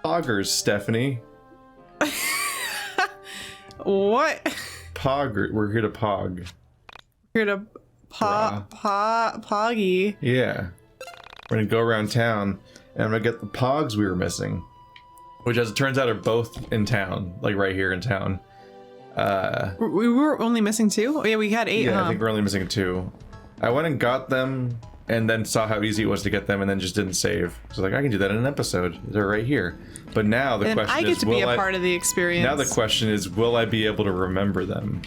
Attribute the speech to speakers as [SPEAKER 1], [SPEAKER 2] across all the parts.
[SPEAKER 1] poggers, Stephanie.
[SPEAKER 2] What?
[SPEAKER 1] Pogger. We're here to pog.
[SPEAKER 2] Here to poggy.
[SPEAKER 1] Yeah. We're gonna go around town, and I'm gonna get the pogs we were missing, which, as it turns out, are both in town, like right here in town.
[SPEAKER 2] We were only missing 2? Oh yeah, we had 8,
[SPEAKER 1] Yeah,
[SPEAKER 2] huh?
[SPEAKER 1] I think we're only missing 2. I went and got them, and then saw how easy it was to get them, and then just didn't save. So like, I can do that in an episode. They're right here. But now the question is,
[SPEAKER 2] I get to be a part of the experience.
[SPEAKER 1] Now the question is, will I be able to remember them?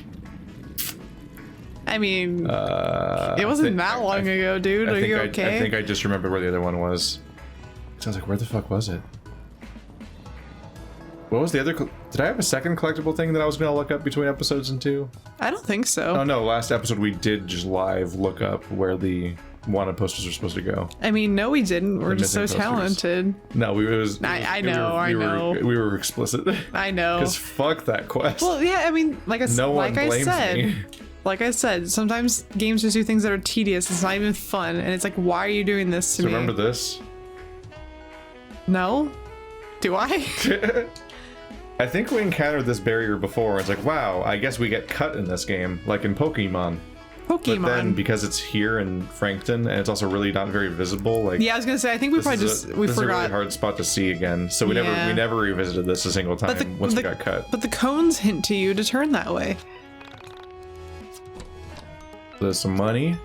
[SPEAKER 2] I mean, it wasn't that long ago, dude. Are you okay?
[SPEAKER 1] I think I just remembered where the other one was. So I was like, where the fuck was it? What was the other? Did I have a second collectible thing that I was gonna look up between episodes and 2?
[SPEAKER 2] I don't think so.
[SPEAKER 1] Oh no, last episode we did just live look up where the wanted posters are supposed to go.
[SPEAKER 2] I mean, no, we didn't. We're just so talented.
[SPEAKER 1] No,
[SPEAKER 2] I know.
[SPEAKER 1] We were explicit.
[SPEAKER 2] I know.
[SPEAKER 1] Because fuck that quest.
[SPEAKER 2] Well, yeah, I mean, like I said,
[SPEAKER 1] me.
[SPEAKER 2] Like I said, sometimes games just do things that are tedious. It's not even fun, and it's like, why are you doing this to me?
[SPEAKER 1] Remember this?
[SPEAKER 2] No? Do I?
[SPEAKER 1] I think we encountered this barrier before. It's like, wow, I guess we get cut in this game, like in Pokemon. But then, because it's here in Frankton, and it's also really not very visible, like...
[SPEAKER 2] Yeah, I was gonna say, I think we probably
[SPEAKER 1] this
[SPEAKER 2] forgot.
[SPEAKER 1] is a really hard spot to see again, so we never revisited this a single time once we got cut.
[SPEAKER 2] But the cones hint to you to turn that way.
[SPEAKER 1] There's some money.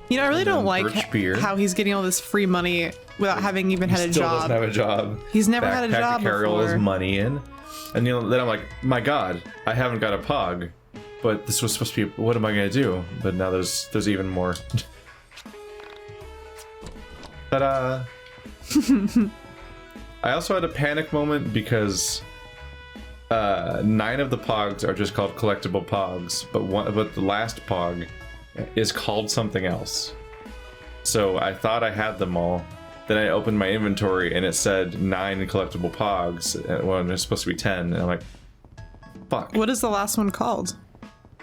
[SPEAKER 2] You know, I really don't like how he's getting all this free money without having even had a job.
[SPEAKER 1] Still doesn't have a job.
[SPEAKER 2] He's never had a job
[SPEAKER 1] to carry all his money in. And then I'm like, my god, I haven't got a pog. But this was supposed to be, what am I gonna do? But now there's even more. Ta-da! I also had a panic moment because 9 of the pogs are just called collectible pogs, but the last pog is called something else. So I thought I had them all. Then I opened my inventory and it said 9 collectible pogs when it's supposed to be 10, and I'm like, fuck.
[SPEAKER 2] What is the last one called?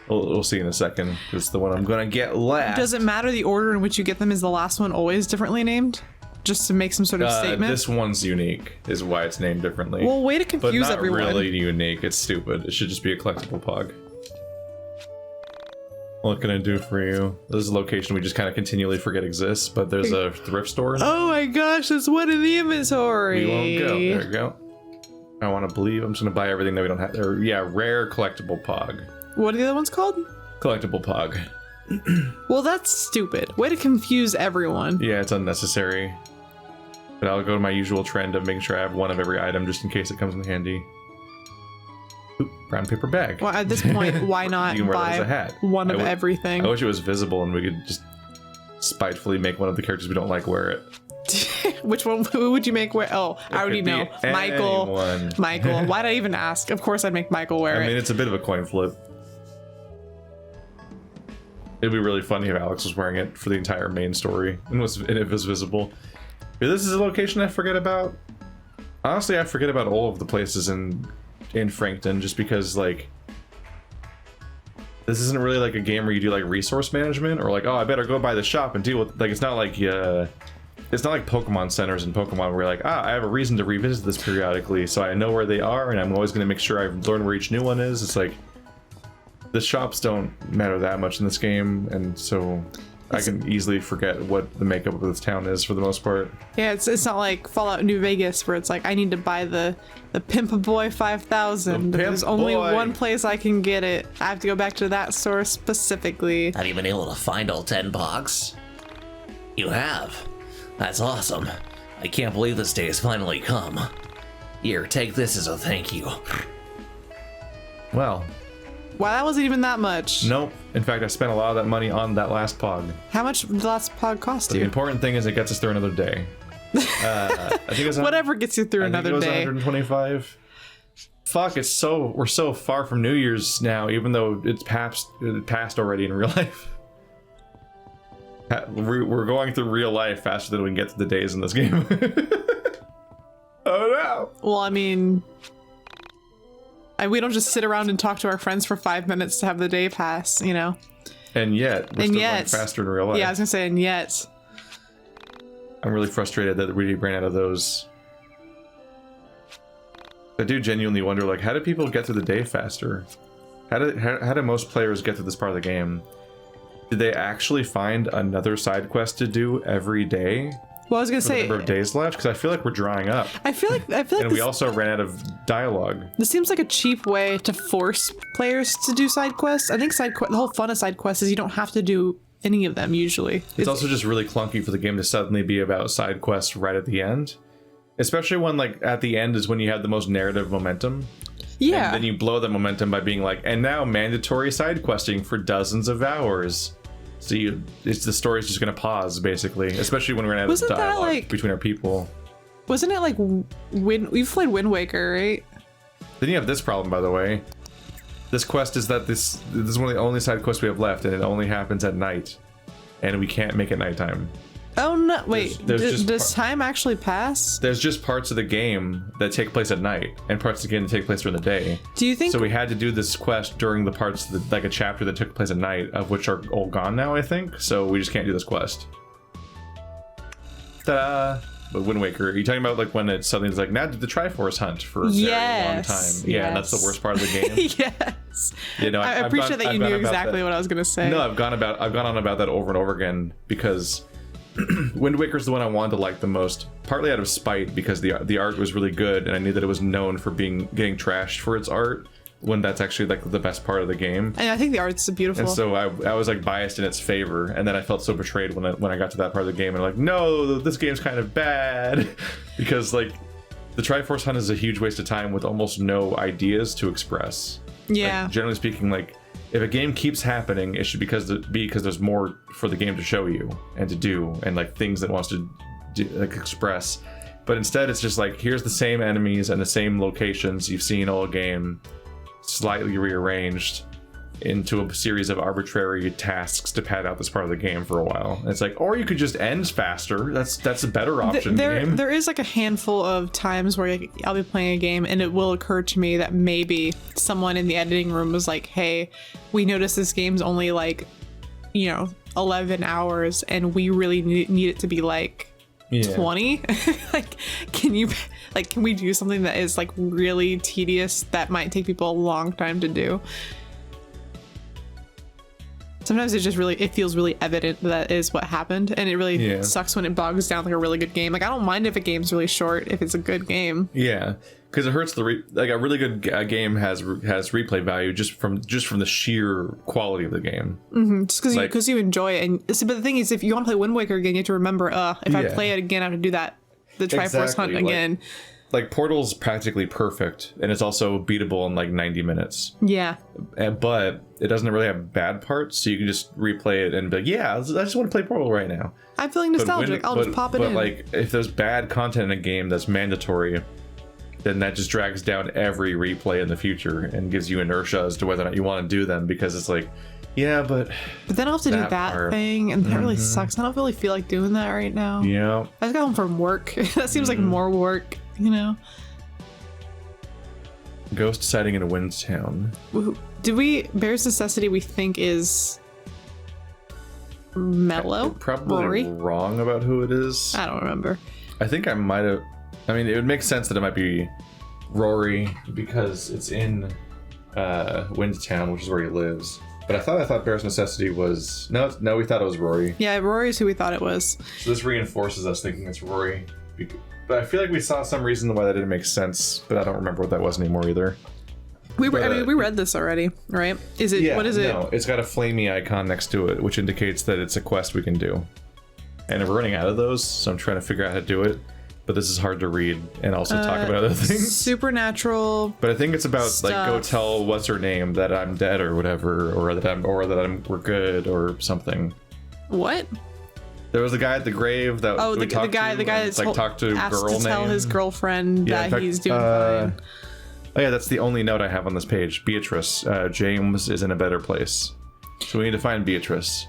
[SPEAKER 1] We'll see in a second. It's the one I'm gonna get last.
[SPEAKER 2] Does it matter the order in which you get them? Is the last one always differently named? Just to make some sort of statement?
[SPEAKER 1] This one's unique, is why it's named differently.
[SPEAKER 2] Well, way to confuse everyone.
[SPEAKER 1] But not really unique, it's stupid. It should just be a collectible pog. What can I do for you? This is a location we just kind of continually forget exists, but there's a thrift store.
[SPEAKER 2] Oh my gosh, there's one in the inventory.
[SPEAKER 1] We won't go. There we go. I want to believe. I'm just going to buy everything that we don't have. Yeah, rare collectible pog.
[SPEAKER 2] What are the other ones called?
[SPEAKER 1] Collectible pog.
[SPEAKER 2] Well, that's stupid. Way to confuse everyone.
[SPEAKER 1] Yeah, it's unnecessary. But I'll go to my usual trend of making sure I have one of every item just in case it comes in handy. Oop, brown paper bag.
[SPEAKER 2] Well, at this point, why not buy one of everything?
[SPEAKER 1] I wish it was visible and we could just spitefully make one of the characters we don't like wear it.
[SPEAKER 2] Which one? Who would you make wear? Oh, I already know. Michael. Michael. Why'd I even ask? Of course I'd make Michael wear it.
[SPEAKER 1] I mean, it's a bit of a coin flip. It'd be really funny if Alex was wearing it for the entire main story and it was visible. But this is a location I forget about. Honestly, I forget about all of the places in Frankton just because, like, this isn't really like a game where you do like resource management or like, oh, I better go by the shop and deal with, like, it's not like Pokemon centers in Pokemon where you're like, I have a reason to revisit this periodically, so I know where they are and I'm always going to make sure I learn where each new one is. It's like, the shops don't matter that much in this game, and so I can easily forget what the makeup of this town is for the most part.
[SPEAKER 2] Yeah, it's not like Fallout New Vegas where it's like, I need to buy the Pimp-A-Boy 5000. There's only one place I can get it. I have to go back to that store specifically.
[SPEAKER 3] Have you been able to find all 10 pogs? You have? That's awesome. I can't believe this day has finally come. Here, take this as a thank you.
[SPEAKER 1] Well.
[SPEAKER 2] Wow, that wasn't even that much.
[SPEAKER 1] Nope. In fact, I spent a lot of that money on that last pog.
[SPEAKER 2] How much did the last pog cost you?
[SPEAKER 1] The important thing is it gets us through another day. I think it's
[SPEAKER 2] whatever gets you through another day.
[SPEAKER 1] 125. Fuck, we're so far from New Year's now, even though it passed already in real life. We're going through real life faster than we can get to the days in this game. Oh no!
[SPEAKER 2] Well, I mean, we don't just sit around and talk to our friends for 5 minutes to have the day pass, you know?
[SPEAKER 1] And yet, we're still going faster in real life.
[SPEAKER 2] Yeah, I was gonna say, and yet.
[SPEAKER 1] I'm really frustrated that we ran out of those. I do genuinely wonder, like, how do people get through the day faster? How do most players get through this part of the game? Did they actually find another side quest to do every day?
[SPEAKER 2] Well, I was gonna say
[SPEAKER 1] the number of days left, because I feel like we're drying up.
[SPEAKER 2] I feel like
[SPEAKER 1] and we also ran out of dialogue.
[SPEAKER 2] This seems like a cheap way to force players to do side quests. I think the whole fun of side quests is you don't have to do any of them usually.
[SPEAKER 1] It's also just really clunky for the game to suddenly be about side quests right at the end, especially when like at the end is when you have the most narrative momentum.
[SPEAKER 2] Yeah.
[SPEAKER 1] And then you blow that momentum by being like, and now mandatory side questing for dozens of hours. So the story's just gonna pause basically, especially when we're gonna have dialogue between our people.
[SPEAKER 2] Wasn't it like we've played Wind Waker, right?
[SPEAKER 1] Then you have this problem, by the way. This quest is that this is one of the only side quests we have left, and it only happens at night, and we can't make it nighttime.
[SPEAKER 2] Oh no! Wait, does time actually pass?
[SPEAKER 1] There's just parts of the game that take place at night, and parts of the game that take place during the day.
[SPEAKER 2] Do you think?
[SPEAKER 1] So we had to do this quest during the parts that, like a chapter that took place at night, of which are all gone now, I think. So we just can't do this quest. Ta-da! But Wind Waker, are you talking about like when it suddenly is like, now do the Triforce hunt for a very long time? Yeah, and that's the worst part of the game.
[SPEAKER 2] Yes.
[SPEAKER 1] You know,
[SPEAKER 2] I appreciate that you knew exactly what I was gonna say.
[SPEAKER 1] No, I've gone on about that over and over again because Wind Waker is the one I wanted to like the most, partly out of spite because the art was really good and I knew that it was known for getting trashed for its art, when that's actually like the best part of the game.
[SPEAKER 2] And I think the art's beautiful.
[SPEAKER 1] And so I was like biased in its favor, and then I felt so betrayed when I got to that part of the game and like, no, this game's kind of bad because like the Triforce hunt is a huge waste of time with almost no ideas to express.
[SPEAKER 2] Yeah.
[SPEAKER 1] Like, generally speaking, like if a game keeps happening, it should be because there's more for the game to show you and to do, and like things that it wants to express. But instead, it's just like, here's the same enemies and the same locations you've seen all game, slightly rearranged into a series of arbitrary tasks to pad out this part of the game for a while. And it's like, or you could just end faster. That's a better option.
[SPEAKER 2] There is like a handful of times where I'll be playing a game and it will occur to me that maybe someone in the editing room was like, hey, we noticed this game's only like, 11 hours and we really need it to be like 20. Like, can we do something that is like really tedious that might take people a long time to do? Sometimes it feels really evident that is what happened, and it really sucks when it bogs down like a really good game. Like, I don't mind if a game's really short if it's a good game. Yeah,
[SPEAKER 1] because it hurts a really good game has replay value just from the sheer quality of the game.
[SPEAKER 2] Mm-hmm. Just because you enjoy it. But the thing is, if you want to play Wind Waker again, you have to remember, if I play it again, I have to do the Triforce hunt again.
[SPEAKER 1] Like Portal's practically perfect, and it's also beatable in like 90 minutes.
[SPEAKER 2] Yeah.
[SPEAKER 1] But it doesn't really have bad parts, so you can just replay it and be like, yeah, I just want to play Portal right now.
[SPEAKER 2] I'm feeling nostalgic. I'll just pop it in.
[SPEAKER 1] But like, if there's bad content in a game that's mandatory, then that just drags down every replay in the future and gives you inertia as to whether or not you want to do them, because it's like, yeah, but
[SPEAKER 2] then I'll have to do that thing, and that really sucks. I don't really feel like doing that right now.
[SPEAKER 1] Yeah.
[SPEAKER 2] I just got home from work. That seems like more work.
[SPEAKER 1] Ghost sighting in a Windtown.
[SPEAKER 2] Bear's Necessity we think is Mellow?
[SPEAKER 1] Probably
[SPEAKER 2] Rory?
[SPEAKER 1] Wrong about who it is.
[SPEAKER 2] I don't remember.
[SPEAKER 1] I think I might have. I mean, it would make sense that it might be Rory because it's in Windtown, which is where he lives. But I thought Bear's Necessity was no. We thought it was Rory.
[SPEAKER 2] Yeah, Rory's who we thought it was.
[SPEAKER 1] So this reinforces us thinking it's Rory. But I feel like we saw some reason why that didn't make sense, but I don't remember what that was anymore either.
[SPEAKER 2] We read this already, right? Is it?
[SPEAKER 1] Yeah,
[SPEAKER 2] what is it?
[SPEAKER 1] No, it's got a flamey icon next to it, which indicates that it's a quest we can do. And we're running out of those, so I'm trying to figure out how to do it. But this is hard to read and also talk about other things.
[SPEAKER 2] Supernatural.
[SPEAKER 1] But I think it's about
[SPEAKER 2] stuff.
[SPEAKER 1] like, go tell what's her name that I'm dead or whatever, or that we're good or something.
[SPEAKER 2] What?
[SPEAKER 1] There was a guy at the grave that
[SPEAKER 2] the guy that's
[SPEAKER 1] like talked to
[SPEAKER 2] asked
[SPEAKER 1] girl
[SPEAKER 2] to tell
[SPEAKER 1] name.
[SPEAKER 2] his girlfriend that he's doing fine.
[SPEAKER 1] Oh yeah, that's the only note I have on this page. Beatrice. James is in a better place, so we need to find Beatrice.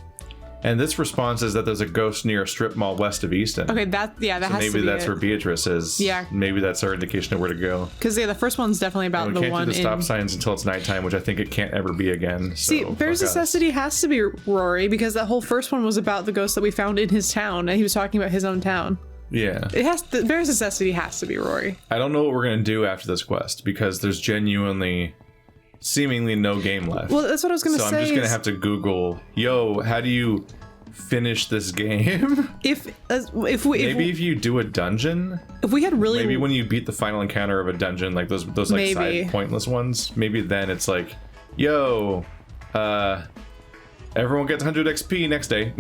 [SPEAKER 1] And this response is that there's a ghost near a strip mall west of Easton.
[SPEAKER 2] Okay, that has to be
[SPEAKER 1] Maybe that's
[SPEAKER 2] it.
[SPEAKER 1] where Beatrice is.
[SPEAKER 2] Yeah.
[SPEAKER 1] Maybe that's our indication of where to go.
[SPEAKER 2] Because the first one's definitely about
[SPEAKER 1] And we
[SPEAKER 2] the
[SPEAKER 1] can't
[SPEAKER 2] one
[SPEAKER 1] do the stop
[SPEAKER 2] in.
[SPEAKER 1] signs until it's nighttime, which I think it can't ever be again.
[SPEAKER 2] See,
[SPEAKER 1] So
[SPEAKER 2] Bear's
[SPEAKER 1] fuck us.
[SPEAKER 2] Necessity has to be Rory because that whole first one was about the ghost that we found in his town, and he was talking about his own town.
[SPEAKER 1] Yeah.
[SPEAKER 2] Bear's Necessity has to be Rory.
[SPEAKER 1] I don't know what we're gonna do after this quest because there's seemingly no game left.
[SPEAKER 2] Well, that's what I was gonna
[SPEAKER 1] so
[SPEAKER 2] say.
[SPEAKER 1] I'm just gonna have to Google, yo, how do you finish this game?
[SPEAKER 2] if
[SPEAKER 1] If you do a dungeon,
[SPEAKER 2] we had really
[SPEAKER 1] maybe when you beat the final encounter of a dungeon, like those like
[SPEAKER 2] Maybe.
[SPEAKER 1] side pointless ones, maybe then it's like, yo, everyone gets 100 XP next day.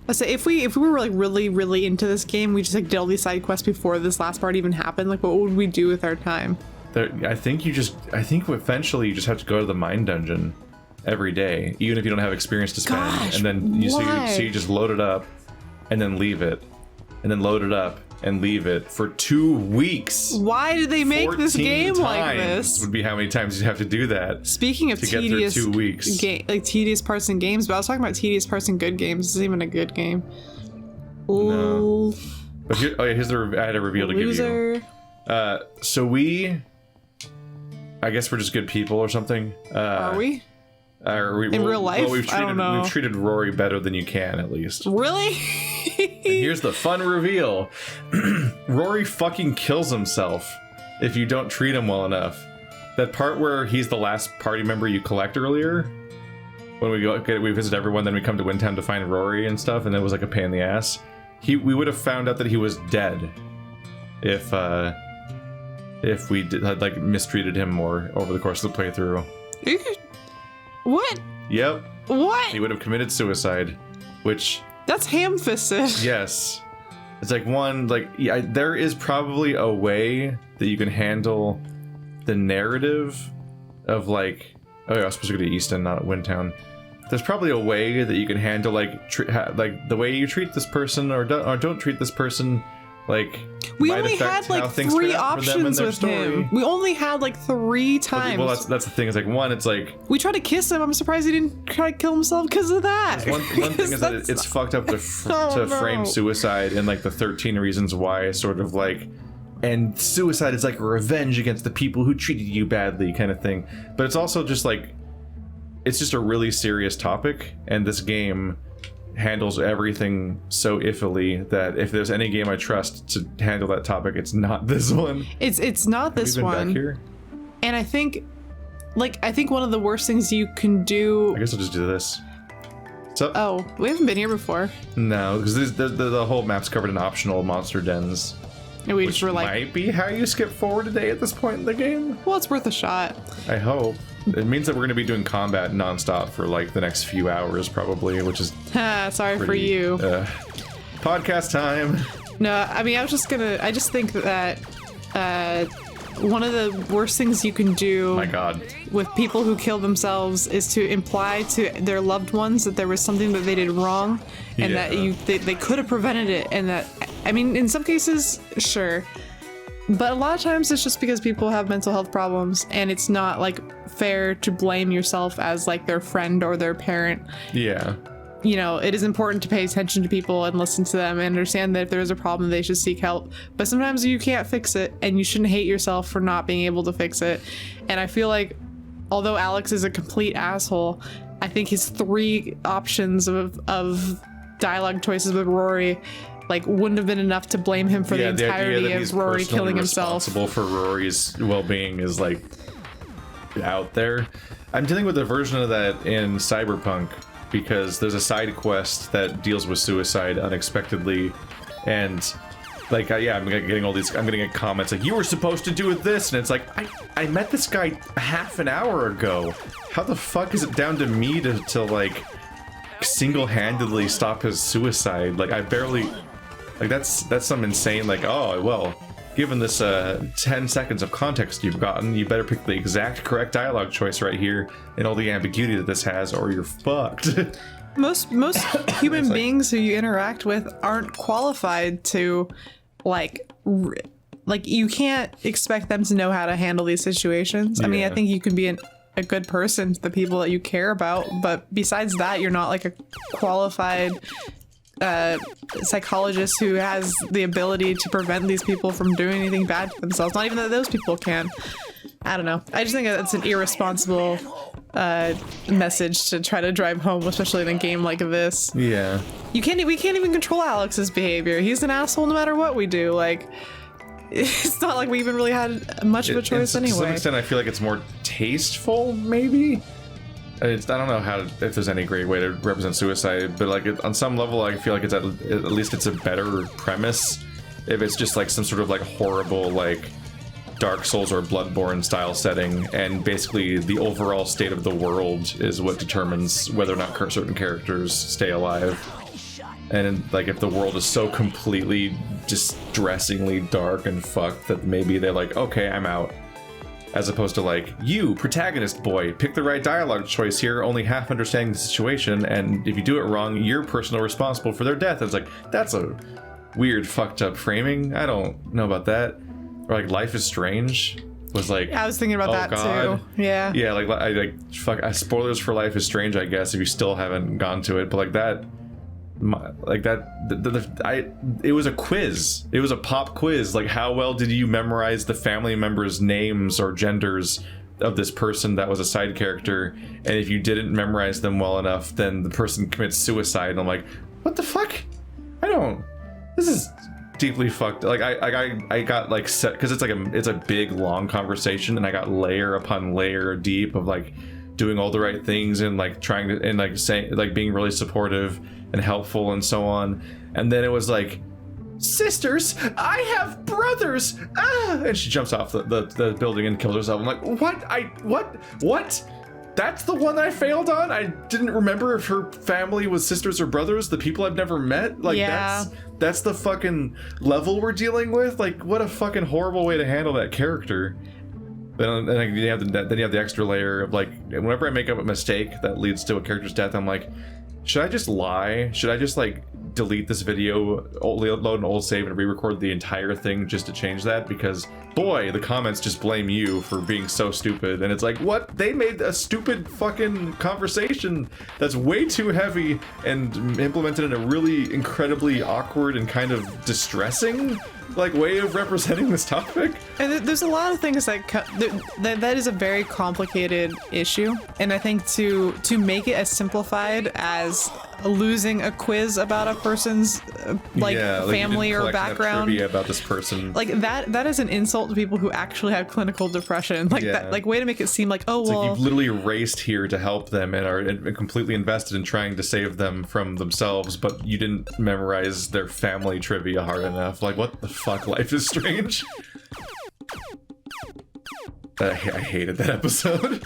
[SPEAKER 2] Let's say if we were like really into this game, we just like did all these side quests before this last part even happened. Like, what would we do with our time?
[SPEAKER 1] I think eventually you just have to go to the mine dungeon every day, even if you don't have experience to spend.
[SPEAKER 2] Gosh,
[SPEAKER 1] and then so
[SPEAKER 2] why?
[SPEAKER 1] you just load it up and then leave it, and then load it up and leave it for 2 weeks.
[SPEAKER 2] Why did they make this
[SPEAKER 1] 14
[SPEAKER 2] game like
[SPEAKER 1] times
[SPEAKER 2] this?
[SPEAKER 1] would be how many times you have to do that.
[SPEAKER 2] Speaking of
[SPEAKER 1] to get through
[SPEAKER 2] tedious
[SPEAKER 1] 2 weeks.
[SPEAKER 2] tedious parts in games, but I was talking about tedious parts in good games. This isn't even a good game. Ooh,
[SPEAKER 1] But here's I had a reveal to give you.
[SPEAKER 2] loser.
[SPEAKER 1] So I guess we're just good people or something.
[SPEAKER 2] Are we?
[SPEAKER 1] In
[SPEAKER 2] real life? I don't know.
[SPEAKER 1] We've treated Rory better than you can, at least.
[SPEAKER 2] Really?
[SPEAKER 1] And here's the fun reveal. Rory fucking kills himself if you don't treat him well enough. That part where he's the last party member you collect earlier, when we visit everyone, then we come to Windtown to find Rory and stuff, and it was like a pain in the ass. We would have found out that he was dead if we had like mistreated him more over the course of the playthrough.
[SPEAKER 2] What?
[SPEAKER 1] Yep,
[SPEAKER 2] What?
[SPEAKER 1] he would have committed suicide, which
[SPEAKER 2] That's ham-fisted.
[SPEAKER 1] yes, it's like there is probably a way that you can handle the narrative of like, oh yeah, I was supposed to go to Easton, not at Windtown. There's probably a way that you can handle like the way you treat this person or don't treat this person. Like,
[SPEAKER 2] We
[SPEAKER 1] might
[SPEAKER 2] only
[SPEAKER 1] affect
[SPEAKER 2] had like
[SPEAKER 1] how things
[SPEAKER 2] 3
[SPEAKER 1] turn out for them in
[SPEAKER 2] options
[SPEAKER 1] their
[SPEAKER 2] with
[SPEAKER 1] story.
[SPEAKER 2] him. We only had like 3 times.
[SPEAKER 1] Well, that's the thing. It's like, one, it's like
[SPEAKER 2] We tried to kiss him. I'm surprised he didn't try to kill himself because of that.
[SPEAKER 1] one thing is that it's fucked up to
[SPEAKER 2] Oh,
[SPEAKER 1] frame
[SPEAKER 2] no.
[SPEAKER 1] suicide in like the 13 reasons why, sort of like, and suicide is like a revenge against the people who treated you badly kind of thing. But it's also just like, it's just a really serious topic, and this game handles everything so iffily that if there's any game I trust to handle that topic, it's not this one.
[SPEAKER 2] It's not this
[SPEAKER 1] Have you been
[SPEAKER 2] one.
[SPEAKER 1] back here?
[SPEAKER 2] And I think one of the worst things you can do.
[SPEAKER 1] I guess I'll just do this. So,
[SPEAKER 2] Oh, we haven't been here before.
[SPEAKER 1] no, because the whole map's covered in optional monster dens,
[SPEAKER 2] And we
[SPEAKER 1] which
[SPEAKER 2] just were like,
[SPEAKER 1] might be how you skip forward today at this point in the game.
[SPEAKER 2] well, it's worth a shot.
[SPEAKER 1] I hope. It means that we're going to be doing combat nonstop for like the next few hours, probably, which is
[SPEAKER 2] Sorry for
[SPEAKER 1] pretty,
[SPEAKER 2] you.
[SPEAKER 1] podcast time.
[SPEAKER 2] No, I mean, I just think that one of the worst things you can do
[SPEAKER 1] My God.
[SPEAKER 2] with people who kill themselves is to imply to their loved ones that there was something that they did wrong and
[SPEAKER 1] Yeah.
[SPEAKER 2] that they could have prevented it, and that, I mean, in some cases, sure, but a lot of times it's just because people have mental health problems, and it's not like fair to blame yourself as like their friend or their parent.
[SPEAKER 1] Yeah.
[SPEAKER 2] You know, it is important to pay attention to people and listen to them and understand that if there is a problem, they should seek help. But sometimes you can't fix it, and you shouldn't hate yourself for not being able to fix it. And I feel like, although Alex is a complete asshole, I think his 3 options of dialogue choices with Rory like wouldn't have been enough to blame him for the
[SPEAKER 1] idea
[SPEAKER 2] entirety
[SPEAKER 1] that he's
[SPEAKER 2] of Rory
[SPEAKER 1] personally
[SPEAKER 2] killing himself.
[SPEAKER 1] responsible for Rory's well-being is like out there. I'm dealing with a version of that in Cyberpunk, because there's a side quest that deals with suicide unexpectedly, and like I'm getting comments like, you were supposed to do this, and it's like, I met this guy half an hour ago. How the fuck is it down to me to like single-handedly stop his suicide? Like, I barely, like, that's some insane, like, oh well, given this 10 seconds of context you've gotten, you better pick the exact correct dialogue choice right here and all the ambiguity that this has, or you're fucked.
[SPEAKER 2] Most human beings who you interact with aren't qualified to like you can't expect them to know how to handle these situations. I mean, I
[SPEAKER 1] Yeah.
[SPEAKER 2] think you can be an a good person to the people that you care about. But besides that, you're not like a qualified psychologist who has the ability to prevent these people from doing anything bad to themselves. Not even that those people can. I don't know. I just think that's an irresponsible message to try to drive home, especially in a game like this.
[SPEAKER 1] Yeah.
[SPEAKER 2] We can't even control Alex's behavior. He's an asshole no matter what we do. Like, it's not like we even really had much of a choice anyway.
[SPEAKER 1] To some extent, I feel like it's more tasteful, maybe? I don't know if there's any great way to represent suicide, but like on some level, I feel like it's at least it's a better premise. If it's just like some sort of like horrible like Dark Souls or Bloodborne style setting, and basically the overall state of the world is what determines whether or not certain characters stay alive. And like if the world is so completely distressingly dark and fucked that maybe they're like, okay, I'm out. As opposed to like, you, protagonist boy, pick the right dialogue choice here, only half understanding the situation, and if you do it wrong, you're personally responsible for their death. It's like, that's a weird fucked up framing. I don't know about that. Or like Life is Strange was like,
[SPEAKER 2] I was thinking about that
[SPEAKER 1] God.
[SPEAKER 2] too. Yeah.
[SPEAKER 1] Yeah, like spoilers for Life is Strange, I guess, if you still haven't gone to it, but like that, it was a quiz. It was a pop quiz. Like, how well did you memorize the family members' names or genders of this person that was a side character? And if you didn't memorize them well enough, then the person commits suicide. And I'm like, what the fuck? This is deeply fucked. Like I got like set, because it's a big long conversation, and I got layer upon layer deep of like doing all the right things and like trying to, and like saying, like being really supportive and helpful and so on. And then it was like, sisters, I have brothers, and she jumps off the building and kills herself. I'm like, what? That's the one I failed on? I didn't remember if her family was sisters or brothers, the people I've never met? Like, yeah. That's the fucking level we're dealing with? Like, what a fucking horrible way to handle that character. Then you have the extra layer of like, whenever I make up a mistake that leads to a character's death, I'm like, should I just lie? Should I just like delete this video, load an old save, and re-record the entire thing just to change that? Because boy, the comments just blame you for being so stupid, and it's like, what? They made a stupid fucking conversation that's way too heavy and implemented in a really incredibly awkward and kind of distressing like way of representing this topic.
[SPEAKER 2] And there's a lot of things that is a very complicated issue, and I think to make it as simplified as losing a quiz about a person's family or background,
[SPEAKER 1] trivia about this person, like
[SPEAKER 2] that is an insult to people who actually have clinical depression. Like that, like way to make it seem like, oh, well,
[SPEAKER 1] like you've literally raced here to help them and are completely invested in trying to save them from themselves, but you didn't memorize their family trivia hard enough. Like, what the fuck? Life is Strange. I hated that episode.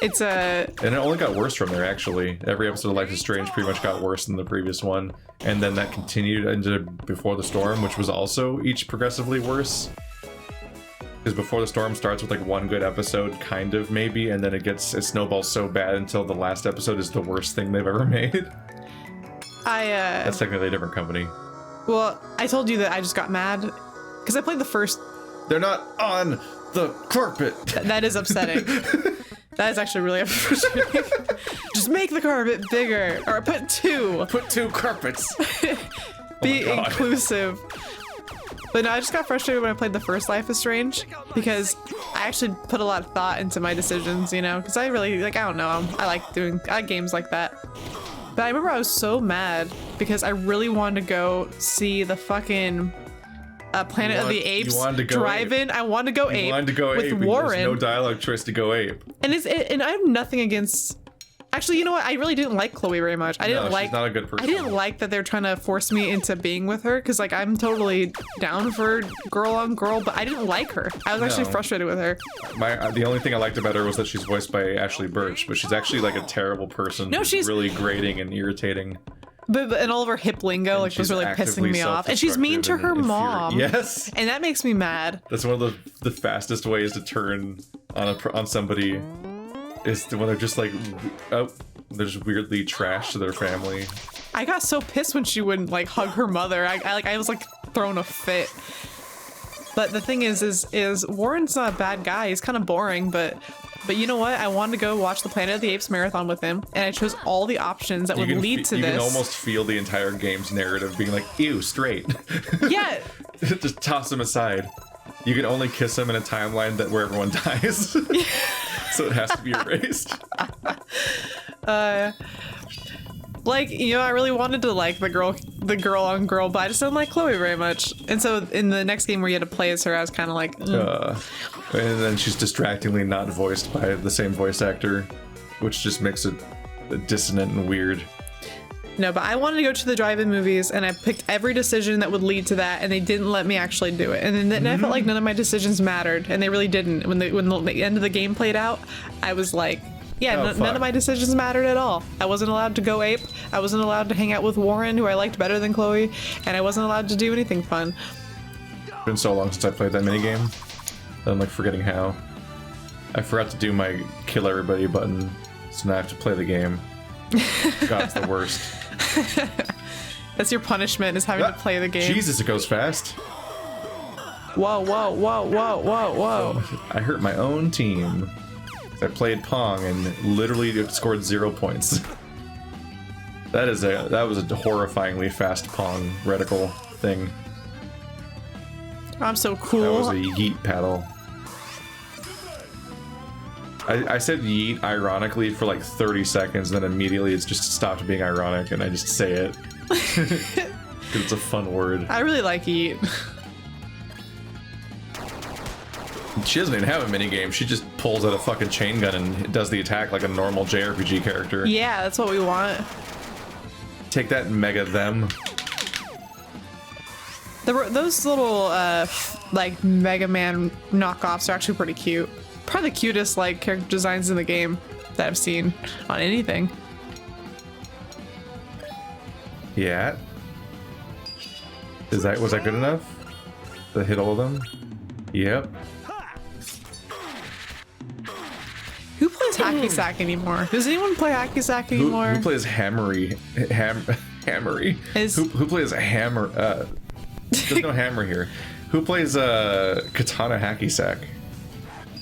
[SPEAKER 1] And it only got worse from there, actually. Every episode of Life is Strange pretty much got worse than the previous one. And then that continued into Before the Storm, which was also each progressively worse. Because Before the Storm starts with like one good episode, kind of, maybe, and then it snowballs so bad until the last episode is the worst thing they've ever made. That's technically a different company.
[SPEAKER 2] Well, I told you that I just got mad because I played the first.
[SPEAKER 1] They're not on the carpet.
[SPEAKER 2] That is upsetting. That is actually really frustrating. Just make the carpet bigger, or put two.
[SPEAKER 1] Put two carpets.
[SPEAKER 2] Be inclusive. But no, I just got frustrated when I played the first Life is Strange because I actually put a lot of thought into my decisions, you know, because I really, like, I don't know, I like games like that. But I remember I was so mad because I really wanted to go see the fucking Planet of the Apes drive-in. I wanted to go ape. You wanted to go with ape. Warren.
[SPEAKER 1] There's no dialogue choice to go ape.
[SPEAKER 2] And I have nothing against. Actually, you know what? I really didn't like Chloe very much. She's
[SPEAKER 1] not a good person.
[SPEAKER 2] I didn't like that they're trying to force me into being with her because, like, I'm totally down for girl on girl, but I didn't like her. I was actually frustrated with her.
[SPEAKER 1] The only thing I liked about her was that she's voiced by Ashley Birch, but she's actually like a terrible person.
[SPEAKER 2] No, she's
[SPEAKER 1] really grating and irritating.
[SPEAKER 2] But and all of her hip lingo like was really pissing me off, and she's mean to her mom.
[SPEAKER 1] Yes,
[SPEAKER 2] and that makes me mad.
[SPEAKER 1] That's one of the fastest ways to turn on somebody. Is when they're just like, oh, they're just weirdly trash to their family.
[SPEAKER 2] I got so pissed when she wouldn't like hug her mother. I was like throwing a fit. But the thing is Warren's not a bad guy. He's kind of boring, but you know what? I wanted to go watch the Planet of the Apes marathon with him, and I chose all the options that would lead to this.
[SPEAKER 1] You can almost feel the entire game's narrative being like, ew, straight.
[SPEAKER 2] Yeah.
[SPEAKER 1] Just toss him aside. You can only kiss him in a timeline where everyone dies. So it has to be erased.
[SPEAKER 2] Like, you know, I really wanted to like the girl on girl, but I just don't like Chloe very much. And so in the next game where you had to play as her, I was kind of like,
[SPEAKER 1] and then she's distractingly not voiced by the same voice actor, which just makes it dissonant and weird.
[SPEAKER 2] No, but I wanted to go to the drive-in movies, and I picked every decision that would lead to that, and they didn't let me actually do it. And then I felt like none of my decisions mattered, and they really didn't. When the end of the game played out, I was like, yeah, none of my decisions mattered at all. I wasn't allowed to go ape. I wasn't allowed to hang out with Warren, who I liked better than Chloe, and I wasn't allowed to do anything fun.
[SPEAKER 1] It's been so long since I played that minigame that I'm like forgetting how. I forgot to do my kill everybody button, so now I have to play the game. God, it's the worst.
[SPEAKER 2] That's your punishment, is having to play the game.
[SPEAKER 1] Jesus, it goes fast.
[SPEAKER 2] Whoa, whoa, whoa, whoa, whoa, whoa.
[SPEAKER 1] I hurt my own team. I played Pong and literally scored 0 points. That was a horrifyingly fast Pong reticle thing.
[SPEAKER 2] I'm so cool.
[SPEAKER 1] That was a yeet paddle. I said yeet ironically for like 30 seconds, then immediately it's just stopped being ironic and I just say it. Because it's a fun word.
[SPEAKER 2] I really like yeet.
[SPEAKER 1] She doesn't even have a minigame, she just pulls out a fucking chain gun and does the attack like a normal JRPG character.
[SPEAKER 2] Yeah, that's what we want.
[SPEAKER 1] Take that, mega them.
[SPEAKER 2] Those little, like, Mega Man knockoffs are actually pretty cute. Probably the cutest, like, character designs in the game that I've seen on anything.
[SPEAKER 1] Yeah. Was that good enough? To hit all of them? Yep.
[SPEAKER 2] Who plays Hacky Sack anymore? Does anyone play Hacky Sack anymore?
[SPEAKER 1] Who plays Hammery? Hammery? Who plays Hammer? There's no hammer here. Who plays Katana Hacky Sack?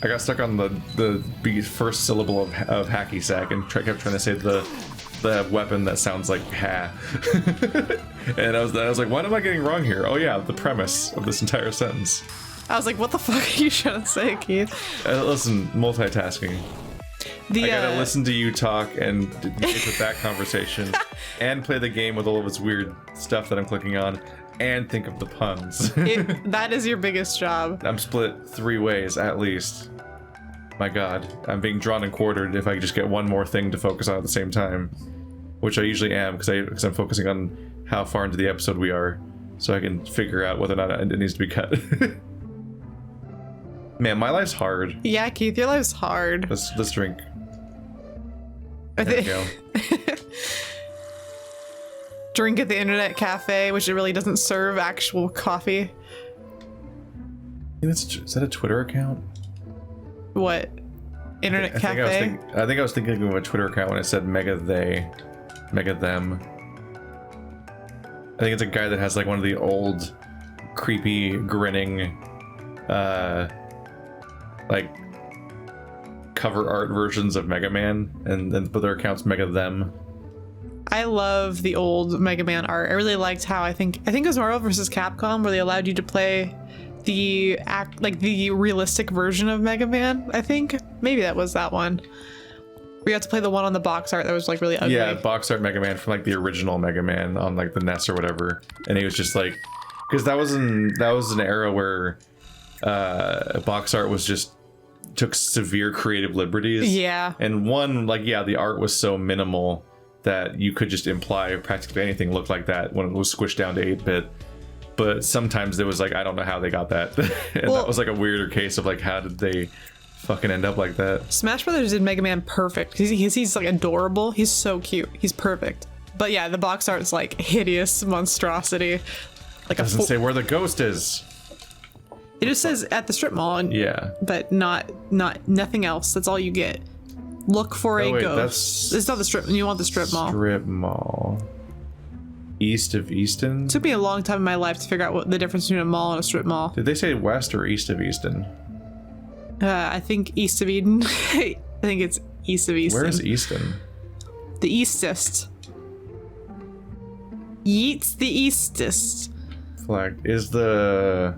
[SPEAKER 1] I got stuck on the first syllable of Hacky Sack and kept trying to say the weapon that sounds like ha. And I was like, what am I getting wrong here? Oh yeah, the premise of this entire sentence.
[SPEAKER 2] I was like, what the fuck are you trying to say, Keith?
[SPEAKER 1] Listen, multitasking. I gotta listen to you talk and get with that conversation and play the game with all of its weird stuff that I'm clicking on and think of the puns.
[SPEAKER 2] That is your biggest job.
[SPEAKER 1] I'm split 3 ways at least. My god, I'm being drawn and quartered if I just get one more thing to focus on at the same time. Which I usually am, because I'm focusing on how far into the episode we are, so I can figure out whether or not it needs to be cut. Man, my life's hard.
[SPEAKER 2] Yeah, Keith, your life's hard.
[SPEAKER 1] Let's drink. There we go.
[SPEAKER 2] Drink at the internet cafe, which it really doesn't serve actual coffee.
[SPEAKER 1] Is that a Twitter account?
[SPEAKER 2] What? Internet cafe?
[SPEAKER 1] I think I was thinking of a Twitter account when I said mega them. I think it's a guy that has like one of the old, creepy, grinning, like cover art versions of Mega Man, but their account's Mega Them.
[SPEAKER 2] I love the old Mega Man art. I really liked how I think it was Marvel vs. Capcom where they allowed you to play the realistic version of Mega Man. I think maybe that was that one. We got to play the one on the box art that was like really ugly.
[SPEAKER 1] Yeah, box art Mega Man from like the original Mega Man on like the NES or whatever, and he was just like, because that was an era where box art was just took severe creative liberties.
[SPEAKER 2] Yeah.
[SPEAKER 1] And one, like, yeah, the art was so minimal that you could just imply practically anything looked like that when it was squished down to 8-bit. But sometimes there was like, I don't know how they got that. And that was like a weirder case of like, how did they fucking end up like that?
[SPEAKER 2] Smash Brothers did Mega Man perfect. He's like adorable. He's so cute. He's perfect. But yeah, the box art's like hideous monstrosity. Like
[SPEAKER 1] it doesn't say where the ghost is.
[SPEAKER 2] It just says at the strip mall.
[SPEAKER 1] Yeah.
[SPEAKER 2] But nothing else. That's all you get. Look for a ghost. It's not the strip. You want the strip mall.
[SPEAKER 1] Strip mall. East of Easton?
[SPEAKER 2] It took me a long time in my life to figure out what the difference between a mall and a strip mall.
[SPEAKER 1] Did they say west or east of Easton?
[SPEAKER 2] I think east of Eden. I think it's east of Easton.
[SPEAKER 1] Where is Easton?
[SPEAKER 2] The eastest. Yeats the eastest.
[SPEAKER 1] Flag. Is the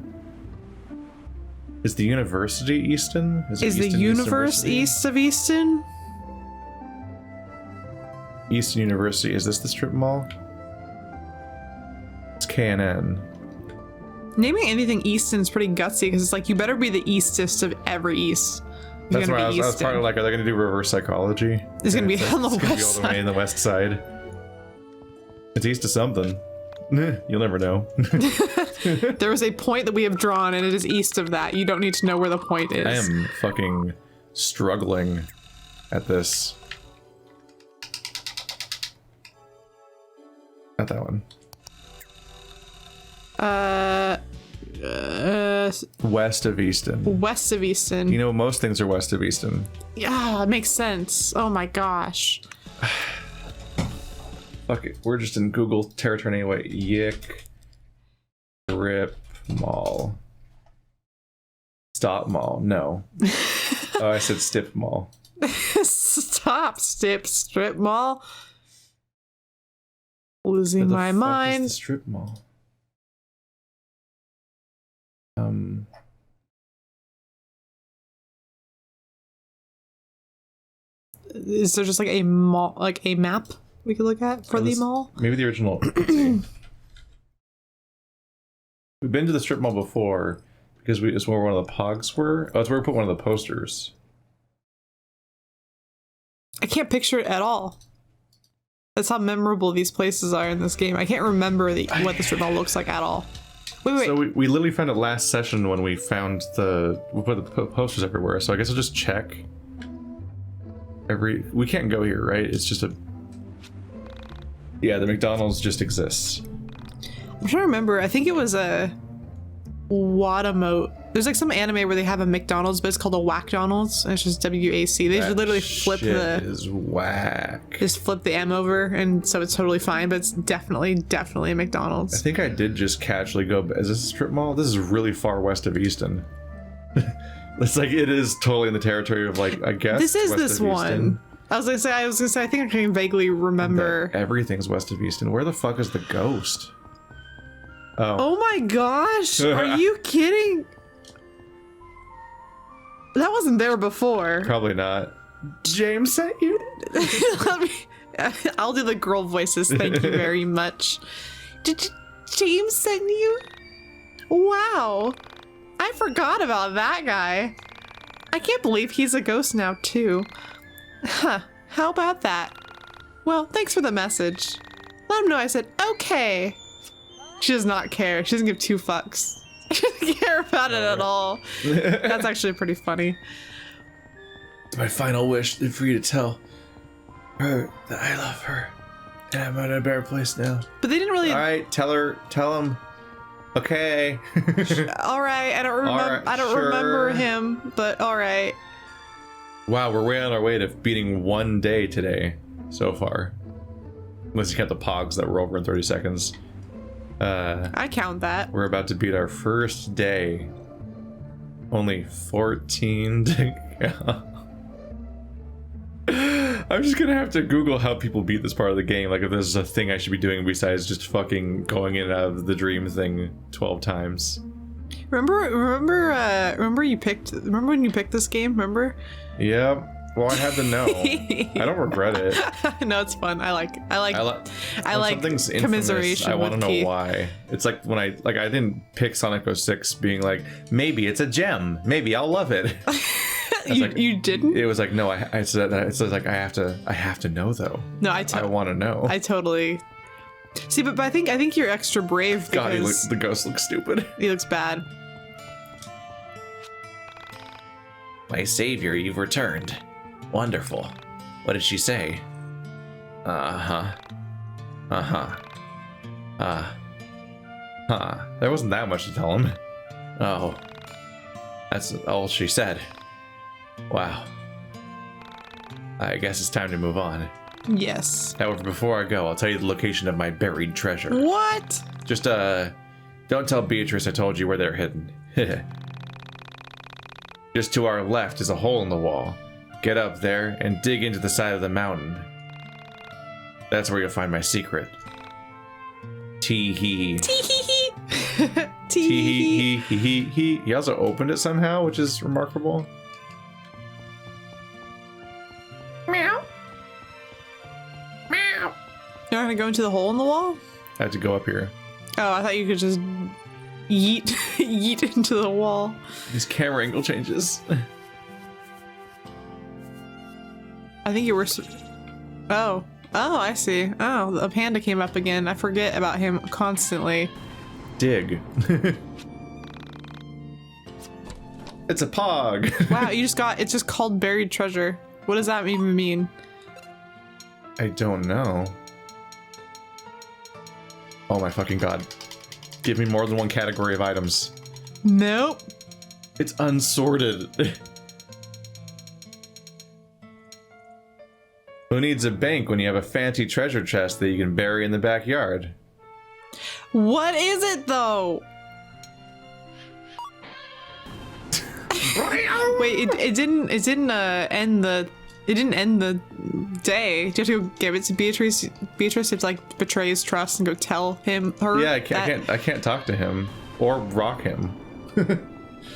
[SPEAKER 1] university Easton?
[SPEAKER 2] Is the
[SPEAKER 1] Easton
[SPEAKER 2] universe
[SPEAKER 1] University?
[SPEAKER 2] east of Easton?
[SPEAKER 1] Easton University. Is this the strip mall? It's KNN.
[SPEAKER 2] Naming anything Easton is pretty gutsy because it's like you better be the eastest of every east.
[SPEAKER 1] That's why I was probably like, are they going to do reverse psychology?
[SPEAKER 2] It's going to be on the
[SPEAKER 1] It's gonna be all
[SPEAKER 2] west
[SPEAKER 1] the way in the west side. It's east of something. You'll never know.
[SPEAKER 2] There is a point that we have drawn, and it is east of that. You don't need to know where the point is.
[SPEAKER 1] I am fucking struggling at this. Not that one. West of Easton.
[SPEAKER 2] West of Easton.
[SPEAKER 1] You know, most things are west of Easton.
[SPEAKER 2] Yeah, it makes sense. Oh my gosh.
[SPEAKER 1] Fuck it. We're just in Google territory anyway. YIIK Strip Mall. Stop Mall. No. Oh, I said Stip Mall.
[SPEAKER 2] Stop, strip mall. Losing my
[SPEAKER 1] Where the fuck is
[SPEAKER 2] mind.
[SPEAKER 1] the strip mall?
[SPEAKER 2] Is there just like a mall, like a map we could look at for the mall?
[SPEAKER 1] Maybe the original. Let's see. We've been to the strip mall before because it's where one of the pogs were. Oh, it's where we put one of the posters.
[SPEAKER 2] I can't picture it at all. That's how memorable these places are in this game. I can't remember what the strip mall looks like at all. Wait.
[SPEAKER 1] So we literally found it last session when we found we put the posters everywhere. So I guess I'll just check. We can't go here, right? It's just a... Yeah, the McDonald's just exists.
[SPEAKER 2] I'm trying to remember. I think it was a Wadamote. There's like some anime where they have a McDonald's, but it's called a Whackdonald's, and it's just WAC. They just literally flip
[SPEAKER 1] shit is whack.
[SPEAKER 2] just flip the M over, and so it's totally fine. But it's definitely a McDonald's.
[SPEAKER 1] I think I did just casually go. Is this a strip mall? This is really far west of Easton. It's like it is totally in the territory of like I guess.
[SPEAKER 2] This is
[SPEAKER 1] west
[SPEAKER 2] this
[SPEAKER 1] of
[SPEAKER 2] one.
[SPEAKER 1] Easton.
[SPEAKER 2] I was gonna say. I think I can vaguely remember.
[SPEAKER 1] Everything's west of Easton. Where the fuck is the ghost?
[SPEAKER 2] Oh my gosh! Are you kidding? That wasn't there before.
[SPEAKER 1] Probably not. James sent you.
[SPEAKER 2] I'll do the girl voices. Thank you very much. Did James send you? Wow. I forgot about that guy. I can't believe he's a ghost now, too. Huh. How about that? Well, thanks for the message. Let him know I said, okay. She does not care. She doesn't give two fucks. She doesn't care about it at all. That's actually pretty funny.
[SPEAKER 1] It's my final wish for you to tell her that I love her. And I'm in a better place now.
[SPEAKER 2] But they didn't really...
[SPEAKER 1] Alright, tell him. Okay.
[SPEAKER 2] Alright, I don't remember.
[SPEAKER 1] Alright,
[SPEAKER 2] I don't
[SPEAKER 1] sure.
[SPEAKER 2] remember him, but alright.
[SPEAKER 1] Wow, we're way on our way to beating one day today so far. Unless you count the pogs that were over in 30 seconds.
[SPEAKER 2] I count that.
[SPEAKER 1] We're about to beat our first day. Only 14 to go. I'm just gonna have to Google how people beat this part of the game. Like if there's a thing I should be doing besides just fucking going in and out of the dream thing 12 times.
[SPEAKER 2] Remember when you picked this game? Remember?
[SPEAKER 1] Yep. Well, I had to know. I don't regret it.
[SPEAKER 2] No, it's fun. I like
[SPEAKER 1] When something's infamous,
[SPEAKER 2] commiseration.
[SPEAKER 1] I want to
[SPEAKER 2] with
[SPEAKER 1] know
[SPEAKER 2] Keith.
[SPEAKER 1] why. It's like when I didn't pick Sonic 06 being like, maybe it's a gem. Maybe I'll love it.
[SPEAKER 2] You didn't?
[SPEAKER 1] It was like, no, I said that. It's like I have to know though.
[SPEAKER 2] No, I
[SPEAKER 1] want to know.
[SPEAKER 2] I totally see, but I think you're extra brave
[SPEAKER 1] God,
[SPEAKER 2] because
[SPEAKER 1] the ghost looks stupid.
[SPEAKER 2] he looks bad.
[SPEAKER 3] My savior, you've returned. Wonderful. What did she say? Huh.
[SPEAKER 1] There wasn't that much to tell him.
[SPEAKER 3] Oh. That's all she said. Wow. I guess it's time to move on.
[SPEAKER 2] Yes.
[SPEAKER 1] However, before I go, I'll tell you the location of my buried treasure.
[SPEAKER 2] What?
[SPEAKER 1] Just, don't tell Beatrice I told you where they're hidden. Just to our left is a hole in the wall. Get up there and dig into the side of the mountain. That's where you'll find my secret. Tee-hee.
[SPEAKER 2] Tee-hee-hee.
[SPEAKER 1] Tee-hee-hee.
[SPEAKER 2] Tee-hee-hee.
[SPEAKER 1] He he also opened it somehow, which is remarkable.
[SPEAKER 2] Meow. Meow. You're not gonna go into the hole in the wall?
[SPEAKER 1] I had to go up here.
[SPEAKER 2] Oh, I thought you could just yeet yeet into the wall.
[SPEAKER 1] These camera angle changes.
[SPEAKER 2] I think you were. Oh, I see. Oh, a panda came up again. I forget about him constantly.
[SPEAKER 1] Dig. It's a pog.
[SPEAKER 2] Wow, you just got. It's just called buried treasure. What does that even mean?
[SPEAKER 1] I don't know. Oh my fucking god. Give me more than one category of items.
[SPEAKER 2] Nope.
[SPEAKER 1] It's unsorted. Who needs a bank when you have a fancy treasure chest that you can bury in the backyard?
[SPEAKER 2] What is it though? Wait, it didn't end the day. Do you have to go give it to Beatrice? Beatrice has to like betray his trust and go tell her.
[SPEAKER 1] Yeah, I can't talk to him or rock him.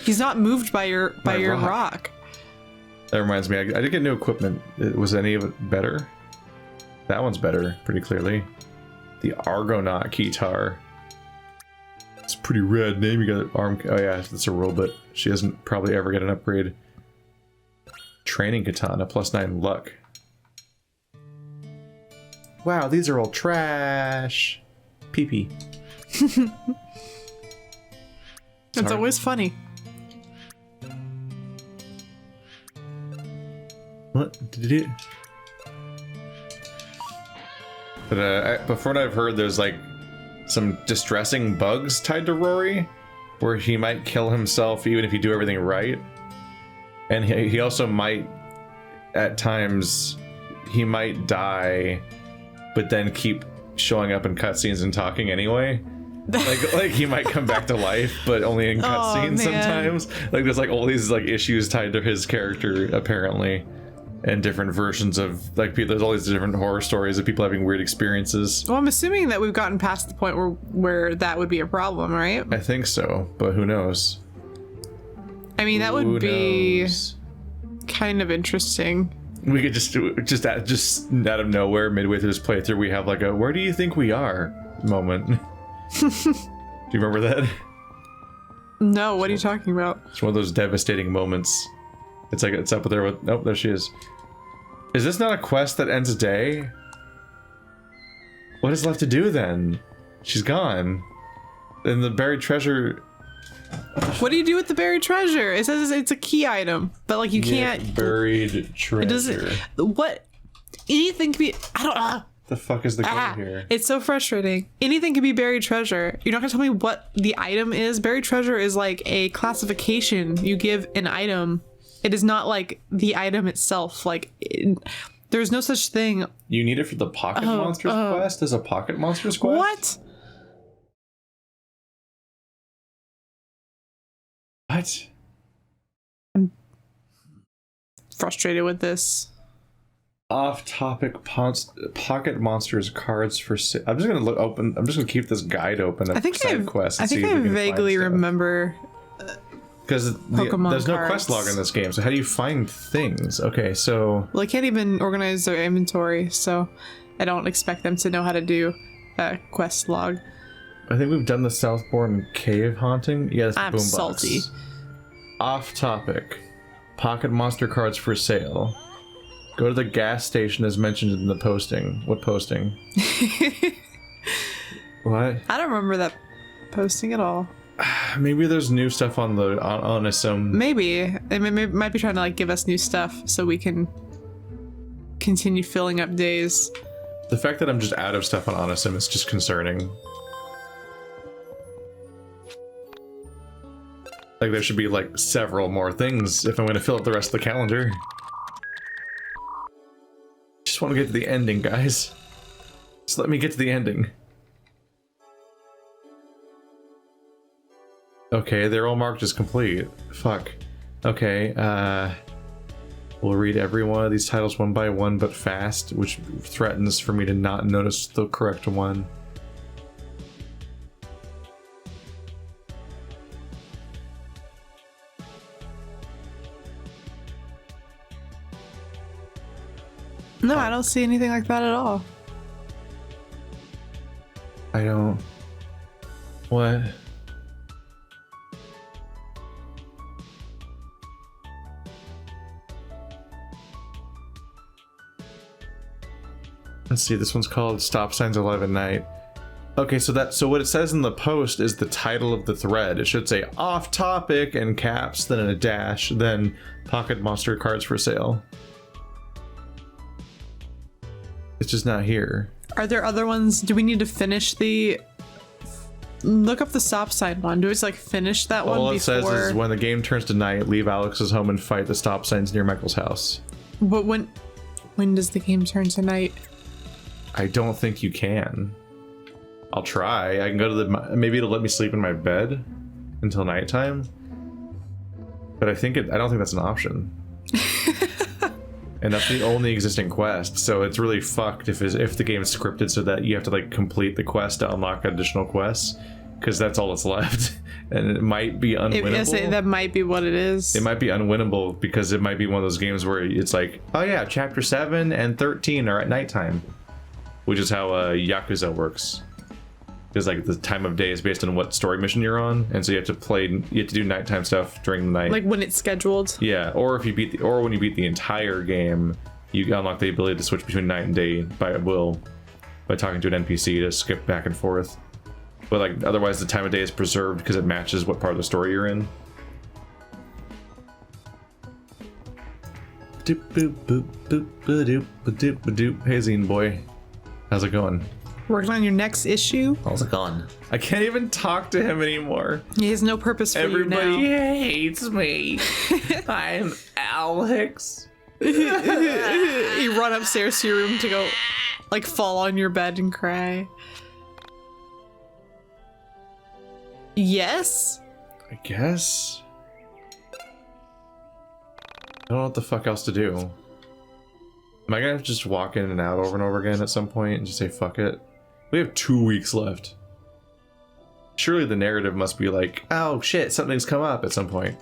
[SPEAKER 2] He's not moved by your rock.
[SPEAKER 1] That reminds me, I did get new equipment. Was any of it better? That one's better, pretty clearly. The Argonaut guitar. It's a pretty rad name. You got arm. Oh yeah, that's a robot. She doesn't probably ever get an upgrade. Training katana, +9 luck. Wow, these are all trash. Pee-pee.
[SPEAKER 2] It's always funny.
[SPEAKER 1] What did it? But before what I've heard, there's like some distressing bugs tied to Rory, where he might kill himself even if you do everything right, and he also might, at times, he might die, but then keep showing up in cutscenes and talking anyway. like he might come back to life, but only in cutscenes sometimes. Like there's like all these like issues tied to his character apparently. And different versions of like there's all these different horror stories of people having weird experiences.
[SPEAKER 2] Well, I'm assuming that we've gotten past the point where that would be a problem, right?
[SPEAKER 1] I think so, but who knows?
[SPEAKER 2] I mean, that would be kind of interesting.
[SPEAKER 1] We could just out of nowhere, midway through this playthrough, we have like a "Where do you think we are?" moment. Do you remember that?
[SPEAKER 2] No, what are you talking about?
[SPEAKER 1] It's one of those devastating moments. It's like it's up there with. Nope, there she is. Is this not a quest that ends a day? What is left to do then? She's gone. And the buried treasure.
[SPEAKER 2] What do you do with the buried treasure? It says it's a key item, but like you can't.
[SPEAKER 1] Buried treasure.
[SPEAKER 2] It doesn't. What? Anything can be. I don't know.
[SPEAKER 1] The fuck is the goal here?
[SPEAKER 2] It's so frustrating. Anything can be buried treasure. You're not gonna tell me what the item is. Buried treasure is like a classification you give an item. It is not like the item itself. Like, there's no such thing.
[SPEAKER 1] You need it for the Pocket Monsters quest? As a Pocket Monsters quest?
[SPEAKER 2] What?
[SPEAKER 1] What?
[SPEAKER 2] I'm frustrated with this.
[SPEAKER 1] Off-topic Pocket Monsters cards for sale. I'm just gonna I'm just gonna keep this guide open.
[SPEAKER 2] I think I vaguely remember.
[SPEAKER 1] Because there's no quest log in this game, so how do you find things? Okay, so...
[SPEAKER 2] Well, I can't even organize their inventory, so I don't expect them to know how to do a quest log.
[SPEAKER 1] I think we've done the Southbourne Cave haunting. Yeah, that's
[SPEAKER 2] I'm
[SPEAKER 1] Boombox.
[SPEAKER 2] salty.
[SPEAKER 1] Off topic. Pocket Monster cards for sale. Go to the gas station as mentioned in the posting. What posting? What?
[SPEAKER 2] I don't remember that posting at all.
[SPEAKER 1] Maybe there's new stuff on the on some.
[SPEAKER 2] Maybe they might be trying to like give us new stuff so we can continue filling up days.
[SPEAKER 1] The fact that I'm just out of stuff on Onisum is just concerning. Like there should be like several more things if I'm going to fill up the rest of the calendar. Just just want to get to the ending, guys. Just let me get to the ending. Okay, they're all marked as complete. Fuck. Okay, we'll read every one of these titles one by one, but fast, which threatens for me to not notice the correct one.
[SPEAKER 2] No, I don't see anything like that at all.
[SPEAKER 1] I don't... What? Let's see, this one's called Stop Signs Alive at Night. Okay, so what it says in the post is the title of the thread. It should say off topic and caps, then a dash, then pocket monster cards for sale. It's just not here.
[SPEAKER 2] Are there other ones? Do we need to finish the... Look up the stop sign one. Do we just like finish that one before?
[SPEAKER 1] All it says is when the game turns to night, leave Alex's home and fight the stop signs near Michael's house.
[SPEAKER 2] But when does the game turn to night?
[SPEAKER 1] I don't think you can. I'll try. I can go to the... Maybe it'll let me sleep in my bed until nighttime. But I don't think that's an option. And that's the only existing quest, so it's really fucked if the game is scripted so that you have to like complete the quest to unlock additional quests, because that's all that's left. And it might be unwinnable.
[SPEAKER 2] That might be what it is.
[SPEAKER 1] It might be unwinnable because it might be one of those games where it's like, oh yeah, chapter 7 and 13 are at nighttime, which is how Yakuza works. Because like the time of day is based on what story mission you're on, and so you have to do nighttime stuff during the night.
[SPEAKER 2] Like when it's scheduled.
[SPEAKER 1] Yeah, or when you beat the entire game, you unlock the ability to switch between night and day by talking to an NPC to skip back and forth. But like otherwise, the time of day is preserved because it matches what part of the story you're in. Doop boop boop boop ba-doop ba-doop ba-doop. Hey Zine boy, how's it going?
[SPEAKER 2] Working on your next issue?
[SPEAKER 3] How's it going?
[SPEAKER 1] I can't even talk to him anymore.
[SPEAKER 2] He has no purpose for
[SPEAKER 1] Everybody
[SPEAKER 2] you now.
[SPEAKER 1] hates me. I'm Alex.
[SPEAKER 2] You run upstairs to your room to go, like, fall on your bed and cry. Yes?
[SPEAKER 1] I guess. I don't know what the fuck else to do. Am I gonna have to just walk in and out over and over again at some point and just say fuck it? We have 2 weeks left. Surely the narrative must be like, oh shit, something's come up at some point.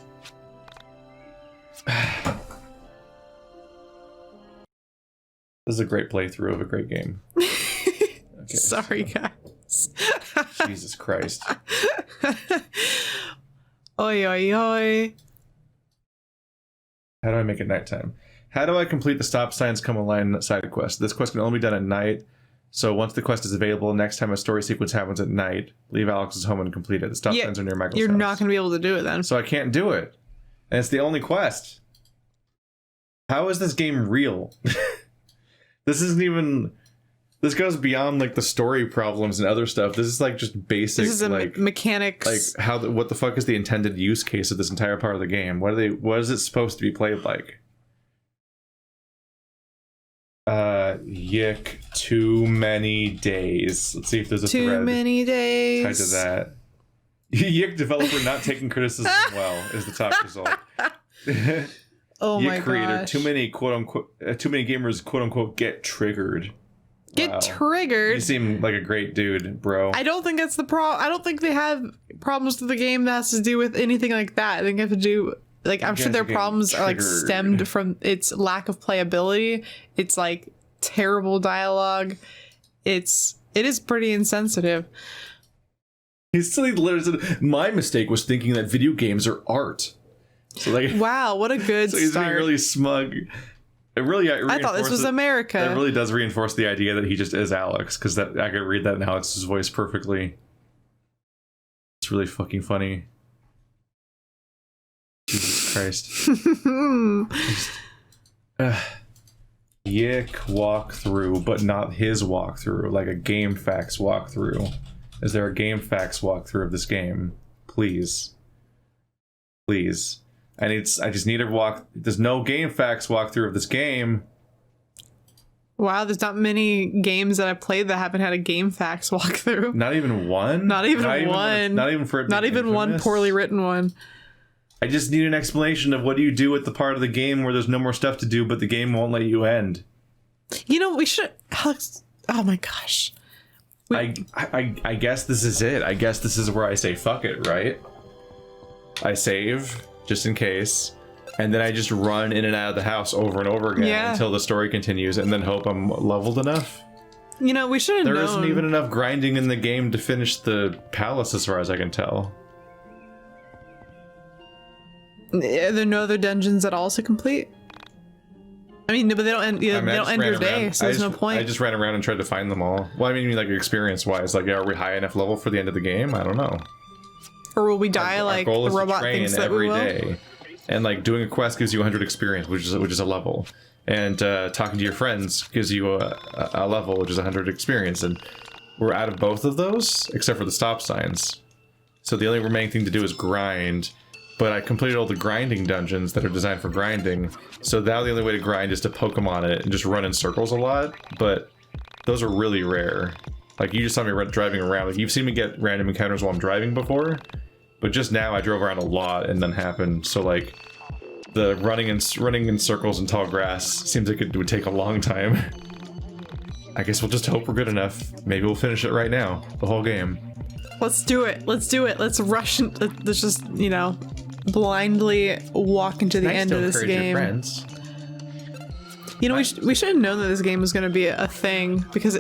[SPEAKER 1] This is a great playthrough of a great game. Okay,
[SPEAKER 2] Sorry, guys.
[SPEAKER 1] Jesus Christ.
[SPEAKER 2] Oi, oi, oi.
[SPEAKER 1] How do I make it nighttime? How do I complete the stop signs come alive side quest? This quest can only be done at night. So once the quest is available, next time a story sequence happens at night, leave Alex's home and complete it. The stop signs are near Michael's
[SPEAKER 2] You're
[SPEAKER 1] house.
[SPEAKER 2] not going to be able to do it then.
[SPEAKER 1] So I can't do it. And it's the only quest. How is this game real? This isn't even... This goes beyond like the story problems and other stuff. This is like just basic.
[SPEAKER 2] This is a
[SPEAKER 1] like
[SPEAKER 2] mechanics.
[SPEAKER 1] Like what the fuck is the intended use case of this entire part of the game? What is it supposed to be played like? YIIK, too many days. Let's see if there's a
[SPEAKER 2] too
[SPEAKER 1] thread
[SPEAKER 2] many days
[SPEAKER 1] tied to that. YIIK developer not taking criticism well is the top result.
[SPEAKER 2] Oh my
[SPEAKER 1] YIIK creator,
[SPEAKER 2] gosh.
[SPEAKER 1] too many gamers quote unquote get triggered.
[SPEAKER 2] Get
[SPEAKER 1] Wow.
[SPEAKER 2] triggered.
[SPEAKER 1] You seem like a great dude, bro.
[SPEAKER 2] I don't think that's the problem. I don't think they have problems with the game that has to do with anything like that. I think they have to do, like, I'm sure
[SPEAKER 1] guys
[SPEAKER 2] their
[SPEAKER 1] are getting
[SPEAKER 2] problems are like
[SPEAKER 1] triggered.
[SPEAKER 2] stemmed from its lack of playability. It's like terrible dialogue. It is pretty insensitive.
[SPEAKER 1] He's silly. Literally said, my mistake was thinking that video games are art. So like,
[SPEAKER 2] Wow, what a good
[SPEAKER 1] so he's being
[SPEAKER 2] start.
[SPEAKER 1] really smug. It really.
[SPEAKER 2] I thought this was America.
[SPEAKER 1] That really does reinforce the idea that he just is Alex, because that I could read that in Alex's voice perfectly. It's really fucking funny. Jesus Christ. YIIK walkthrough, but not his walkthrough, like a game facts walkthrough. Is there a game facts walkthrough of this game? Please. Please. I just need a walk. There's no game facts walkthrough of this game.
[SPEAKER 2] Wow, there's not many games that I've played that haven't had a game facts walkthrough.
[SPEAKER 1] Not even one?
[SPEAKER 2] Not even one.
[SPEAKER 1] Not even for it.
[SPEAKER 2] Not even one poorly written one.
[SPEAKER 1] I just need an explanation of what do you do with the part of the game where there's no more stuff to do, but the game won't let you end.
[SPEAKER 2] You know, we should... Alex, oh my gosh.
[SPEAKER 1] I guess this is it. I guess this is where I say fuck it, right? I save, just in case. And then I just run in and out of the house over and over again until the story continues, and then hope I'm leveled enough.
[SPEAKER 2] You know, we should have known.
[SPEAKER 1] There isn't even enough grinding in the game to finish the palace, as far as I can tell.
[SPEAKER 2] Are there no other dungeons at all to complete? I mean, but they don't end. They don't end your day, so there's no point.
[SPEAKER 1] I just ran around and tried to find them all. Well, I mean, like experience-wise, like, are we high enough level for the end of the game? I don't know.
[SPEAKER 2] Or will we die like the robot thinks that we will?
[SPEAKER 1] Day. And like doing a quest gives you 100 experience, which is a level, and talking to your friends gives you a level, which is 100 experience. And we're out of both of those, except for the stop signs. So the only remaining thing to do is grind. But I completed all the grinding dungeons that are designed for grinding. So now the only way to grind is to Pokemon it and just run in circles a lot. But those are really rare. Like, you just saw me driving around. Like, you've seen me get random encounters while I'm driving before. But just now I drove around a lot and then happened. So like, the running in circles in tall grass seems like it would take a long time. I guess we'll just hope we're good enough. Maybe we'll finish it right now, the whole game.
[SPEAKER 2] Let's do it. Let's do it. Let's rush. Let's just, you know, blindly walk into the end of this game.
[SPEAKER 1] Your friends.
[SPEAKER 2] You know, we should have known that this game was going to be a thing, because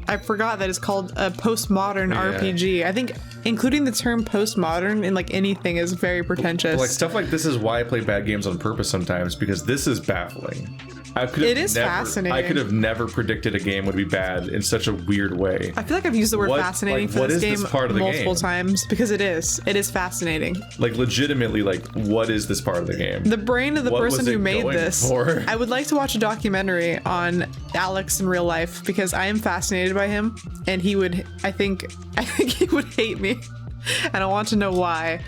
[SPEAKER 2] I forgot that it's called a postmodern RPG. I think including the term postmodern in like anything is very pretentious.
[SPEAKER 1] Like, stuff like this is why I play bad games on purpose sometimes, because this is baffling.
[SPEAKER 2] It is fascinating.
[SPEAKER 1] I could have never predicted a game would be bad in such a weird way.
[SPEAKER 2] I feel like I've used the word fascinating for this game multiple times, because it is fascinating.
[SPEAKER 1] Like, legitimately, like, what is this part of the game?
[SPEAKER 2] The brain of the person who made this. I would like to watch a documentary on Alex in real life, because I am fascinated by him, and he would, I think he would hate me, and I want to know why.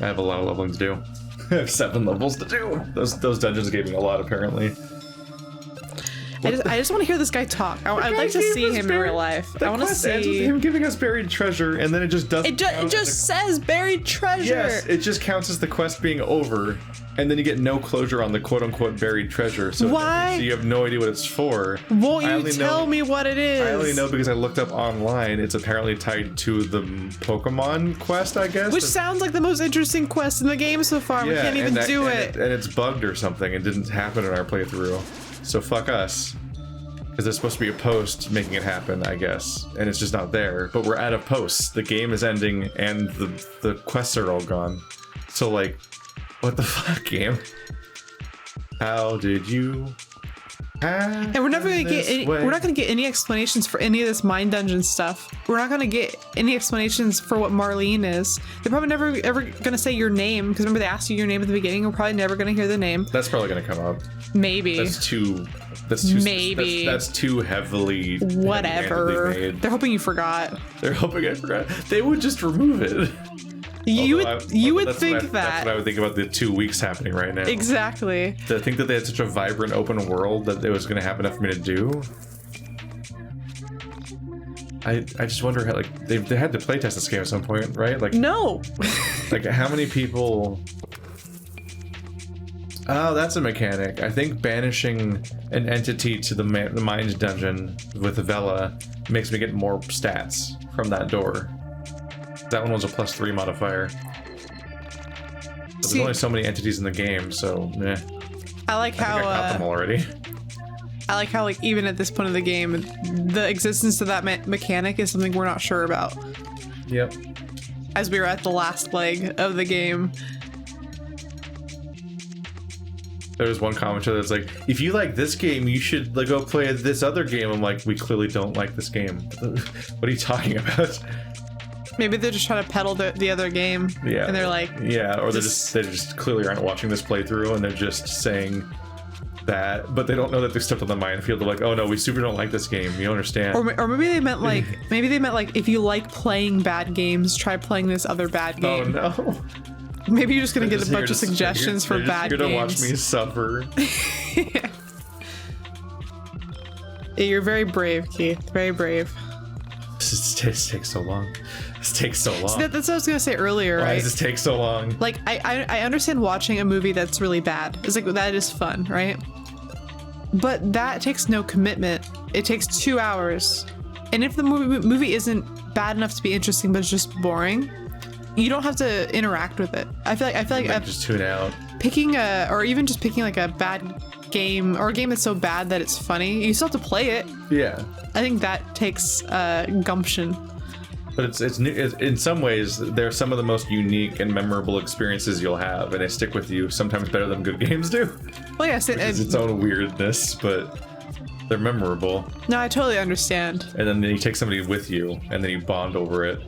[SPEAKER 1] I have a lot of leveling to do. I have 7 levels to do. Those dungeons gave me a lot, apparently.
[SPEAKER 2] I just want to hear this guy talk. I'd like to see him in real life. I want to see
[SPEAKER 1] ends with him giving us buried treasure, and then it just doesn't.
[SPEAKER 2] It just says buried treasure.
[SPEAKER 1] Yes, it just counts as the quest being over, and then you get no closure on the quote-unquote buried treasure. So
[SPEAKER 2] why?
[SPEAKER 1] So you have no idea what it's for.
[SPEAKER 2] Won't you tell me what it is?
[SPEAKER 1] I only know because I looked up online. It's apparently tied to the Pokemon quest, I guess.
[SPEAKER 2] Which sounds like the most interesting quest in the game so far. We can't even do it.
[SPEAKER 1] And it's bugged or something. It didn't happen in our playthrough. So fuck us. Because there's supposed to be a post making it happen, I guess. And it's just not there. But we're out of posts. The game is ending and the quests are all gone. So like, what the fuck, game? How did you...
[SPEAKER 2] And we're never gonna get we're not gonna get any explanations for any of this mine dungeon stuff. We're not gonna get any explanations for what Marlene is. They're probably never ever gonna say your name, because remember they asked you your name at the beginning. We're probably never gonna hear the name.
[SPEAKER 1] That's probably gonna come up.
[SPEAKER 2] Maybe.
[SPEAKER 1] That's too
[SPEAKER 2] maybe.
[SPEAKER 1] That's too heavily
[SPEAKER 2] whatever.
[SPEAKER 1] Made.
[SPEAKER 2] They're hoping you forgot.
[SPEAKER 1] They're hoping I forgot. They would just remove it.
[SPEAKER 2] You would think that.
[SPEAKER 1] That's what I would think about the 2 weeks happening right now.
[SPEAKER 2] Exactly.
[SPEAKER 1] To think that they had such a vibrant open world that it was going to have enough for me to do. I just wonder how, like, they had to playtest this game at some point, right? Like,
[SPEAKER 2] no.
[SPEAKER 1] Like, how many people... Oh, that's a mechanic. I think banishing an entity to the mind dungeon with Vela makes me get more stats from that door. That one was a +3 modifier. But there's only so many entities in the game, so meh.
[SPEAKER 2] I like how
[SPEAKER 1] I caught them already.
[SPEAKER 2] I like how, like, even at this point of the game, the existence of that mechanic is something we're not sure about.
[SPEAKER 1] Yep.
[SPEAKER 2] As we were at the last leg of the game.
[SPEAKER 1] There's one commenter that's like, if you like this game, you should go play this other game. I'm like, we clearly don't like this game. What are you talking about?
[SPEAKER 2] Maybe they're just trying to peddle the other game.
[SPEAKER 1] Yeah.
[SPEAKER 2] And they're like...
[SPEAKER 1] Yeah, or they just clearly aren't watching this playthrough and they're just saying that, but they don't know that they're stepped on the minefield. They're like, oh no, we super don't like this game. You don't understand.
[SPEAKER 2] Or maybe they meant like, if you like playing bad games, try playing this other bad game.
[SPEAKER 1] Oh no.
[SPEAKER 2] Maybe you're just gonna get a bunch of suggestions for bad games.
[SPEAKER 1] You're gonna watch me suffer.
[SPEAKER 2] You're very brave, Keith. Very brave.
[SPEAKER 1] This takes so long. This takes so long.
[SPEAKER 2] So that's what I was gonna say earlier,
[SPEAKER 1] Why
[SPEAKER 2] right?
[SPEAKER 1] does this take so long?
[SPEAKER 2] Like, I understand watching a movie that's really bad. It's like, that is fun, right? But that takes no commitment. It takes 2 hours. And if the movie isn't bad enough to be interesting, but it's just boring, you don't have to interact with it. I feel like
[SPEAKER 1] Just tune out.
[SPEAKER 2] picking or even just picking like a bad game or a game that's so bad that it's funny, you still have to play it.
[SPEAKER 1] Yeah.
[SPEAKER 2] I think that takes gumption.
[SPEAKER 1] But it's new. In some ways, they're some of the most unique and memorable experiences you'll have, and they stick with you sometimes better than good games do.
[SPEAKER 2] Well, yes,
[SPEAKER 1] It's its own weirdness, but they're memorable.
[SPEAKER 2] no, I totally understand.
[SPEAKER 1] And then you take somebody with you, and then you bond over it.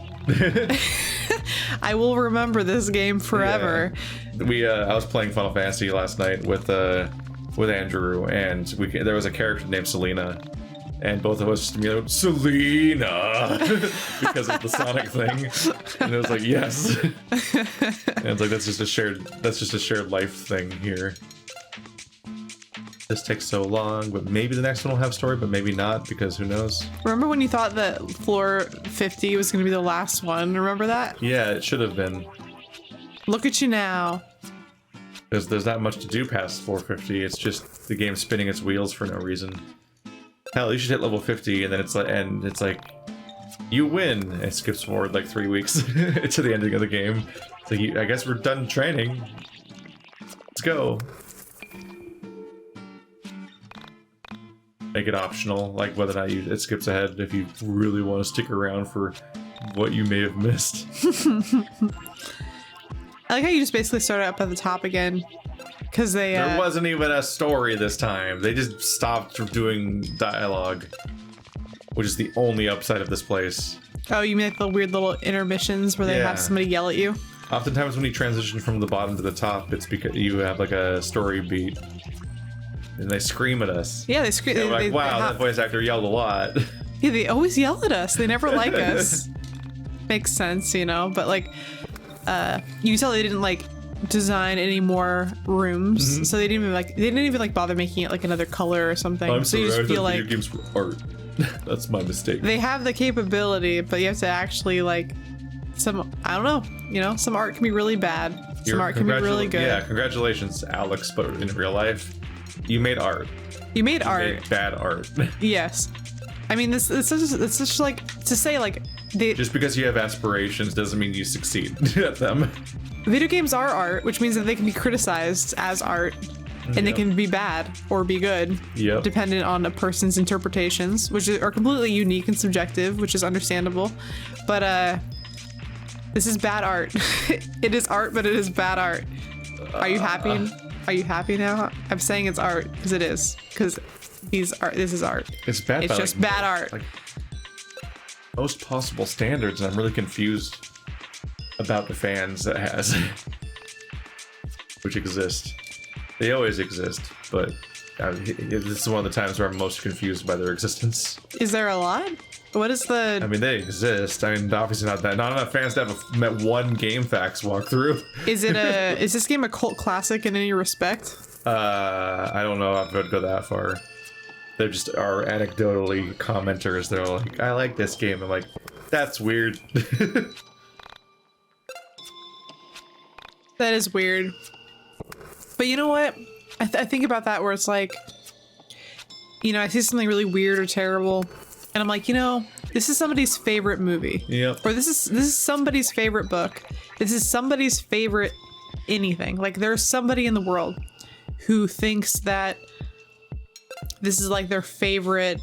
[SPEAKER 2] I will remember this game forever.
[SPEAKER 1] Yeah. I was playing Final Fantasy last night with Andrew, and there was a character named Selena. And both of us just Selena because of the Sonic thing, and it was like yes, and it's like that's just a shared life thing here. This takes so long, but maybe the next one will have story, but maybe not because who knows?
[SPEAKER 2] Remember when you thought that floor 50 was going to be the last one? Remember that?
[SPEAKER 1] Yeah, it should have been.
[SPEAKER 2] Look at you now.
[SPEAKER 1] There's not much to do past 450. It's just the game spinning its wheels for no reason. Hell, you should hit level 50, and then it's like, you win. And it skips forward like 3 weeks to the ending of the game. So I guess we're done training. Let's go. Make it optional, like whether or not it skips ahead if you really want to stick around for what you may have missed.
[SPEAKER 2] I like how you just basically started up at the top again. Because
[SPEAKER 1] there wasn't even a story this time. They just stopped doing dialogue, which is the only upside of this place.
[SPEAKER 2] Oh, you mean like the weird little intermissions where they have somebody yell at you?
[SPEAKER 1] Oftentimes when you transition from the bottom to the top, it's because you have like a story beat. And they scream at us.
[SPEAKER 2] Yeah, they scream.
[SPEAKER 1] Yeah, we're like, wow, that voice actor yelled a lot.
[SPEAKER 2] Yeah, they always yell at us. They never like us. Makes sense, you know? But like, you can tell they didn't like design any more rooms, so they didn't even bother making it like another color or something.
[SPEAKER 1] I'm
[SPEAKER 2] so
[SPEAKER 1] sorry,
[SPEAKER 2] you just
[SPEAKER 1] I
[SPEAKER 2] feel
[SPEAKER 1] thought
[SPEAKER 2] like
[SPEAKER 1] video games were art. That's my mistake.
[SPEAKER 2] they have the capability, but you have to actually like I don't know, you know, some art can be really bad, some art can be really good.
[SPEAKER 1] Yeah, congratulations, Alex, but in real life, you made art.
[SPEAKER 2] You made art.
[SPEAKER 1] You made bad art.
[SPEAKER 2] Yes. I mean, it's just like to say like
[SPEAKER 1] just because you have aspirations doesn't mean you succeed at them.
[SPEAKER 2] Video games are art, which means that they can be criticized as art, and they can be bad or be good, dependent on a person's interpretations, which are completely unique and subjective, which is understandable. But this is bad art. It is art, but it is bad art. Are you happy? Are you happy now? I'm saying it's art because it is. Because this is art.
[SPEAKER 1] It's bad.
[SPEAKER 2] It's just bad art.
[SPEAKER 1] Like, most possible standards, and I'm really confused about the fans that has, which exist. They always exist, but this is one of the times where I'm most confused by their existence.
[SPEAKER 2] Is there a lot? What is the?
[SPEAKER 1] I mean, they exist. I mean, obviously not enough fans to have met one GameFAQs walkthrough.
[SPEAKER 2] Is this game a cult classic in any respect?
[SPEAKER 1] I don't know if I'd go that far. They just are anecdotally commenters. They're like, I like this game. I'm like, that's weird.
[SPEAKER 2] That is weird. But you know what? I think about that where it's like, you know, I see something really weird or terrible, and I'm like, you know, this is somebody's favorite movie.
[SPEAKER 1] Yep.
[SPEAKER 2] Or this is somebody's favorite book. This is somebody's favorite anything. Like, there's somebody in the world who thinks that this is like their favorite.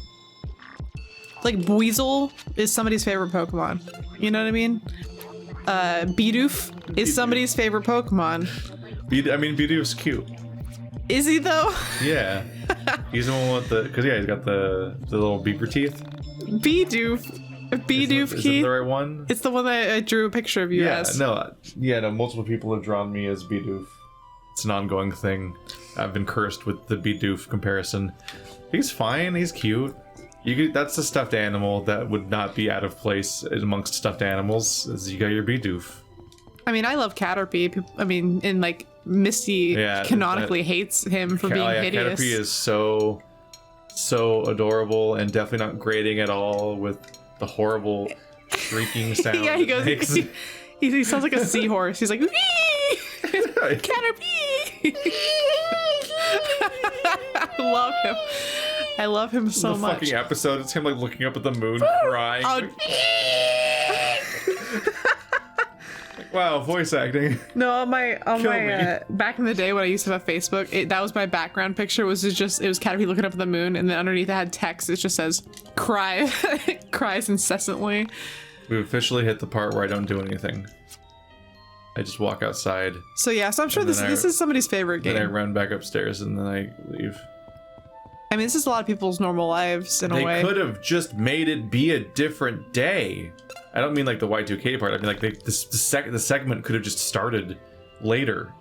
[SPEAKER 2] Like, Buizel is somebody's favorite Pokemon. You know what I mean? Bidoof is somebody's favorite Pokemon.
[SPEAKER 1] Bidoof's cute.
[SPEAKER 2] Is he though?
[SPEAKER 1] Yeah. He's the one with he's got the little beaver teeth.
[SPEAKER 2] Bidoof,
[SPEAKER 1] Is it
[SPEAKER 2] Keith.
[SPEAKER 1] the right one?
[SPEAKER 2] It's the one that I drew a picture of you as.
[SPEAKER 1] No, multiple people have drawn me as Bidoof. It's an ongoing thing. I've been cursed with the Bidoof comparison. He's fine, he's cute. That's a stuffed animal that would not be out of place amongst stuffed animals, as you got your Bidoof.
[SPEAKER 2] I mean, I love Caterpie. I mean, and like Misty canonically hates him for being hideous.
[SPEAKER 1] Caterpie is so so adorable and definitely not grating at all with the horrible shrieking sound.
[SPEAKER 2] Yeah, he
[SPEAKER 1] it
[SPEAKER 2] goes.
[SPEAKER 1] makes.
[SPEAKER 2] He sounds like a seahorse. He's like, wee! Caterpie! I love him. I love him so
[SPEAKER 1] The
[SPEAKER 2] much.
[SPEAKER 1] fucking episode, it's him like looking up at the moon, crying.
[SPEAKER 2] Oh,
[SPEAKER 1] Like, wow, voice acting.
[SPEAKER 2] no, on my
[SPEAKER 1] me.
[SPEAKER 2] back in the day when I used to have Facebook, that was my background picture. It was Caterpie looking up at the moon, and then underneath it had text. It just says "cry," cries incessantly.
[SPEAKER 1] We've officially hit the part where I don't do anything. I just walk outside,
[SPEAKER 2] So yeah, so I'm sure
[SPEAKER 1] And
[SPEAKER 2] this
[SPEAKER 1] then
[SPEAKER 2] is somebody's favorite
[SPEAKER 1] then I
[SPEAKER 2] game.
[SPEAKER 1] run back upstairs, and then I leave.
[SPEAKER 2] I mean, this is a lot of people's normal lives in a
[SPEAKER 1] They
[SPEAKER 2] way.
[SPEAKER 1] could have just made it be a different day. I don't mean like the Y2K part. I mean like the segment could have just started later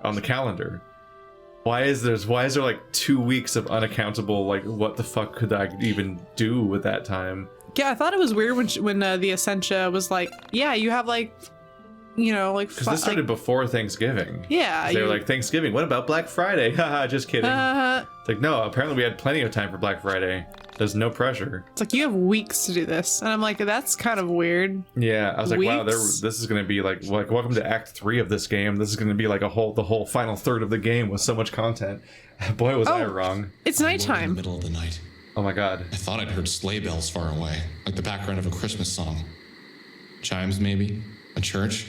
[SPEAKER 1] on the calendar. Why is there like 2 weeks of unaccountable, like what the fuck could I even do with that time?
[SPEAKER 2] Yeah, I thought it was weird when the Essentia was like, yeah, you have like, you know, like
[SPEAKER 1] Because this started before Thanksgiving.
[SPEAKER 2] yeah,
[SPEAKER 1] They were like, Thanksgiving, what about Black Friday? Haha, just kidding. It's like, no, apparently we had plenty of time for Black Friday. There's no pressure.
[SPEAKER 2] it's like you have weeks to do this, and I'm like, that's kind of weird.
[SPEAKER 1] Yeah, I was like, wow,
[SPEAKER 2] Weeks?
[SPEAKER 1] this is going to be like welcome to Act 3 of this game. This is going to be like the whole final third of the game with so much content. Boy, was I
[SPEAKER 2] Oh.
[SPEAKER 1] wrong.
[SPEAKER 2] It's
[SPEAKER 4] In the
[SPEAKER 2] nighttime.
[SPEAKER 4] middle of the night,
[SPEAKER 1] Oh my god.
[SPEAKER 4] I thought I'd heard sleigh bells far away, like the background of a Christmas song. Chimes, maybe? A church?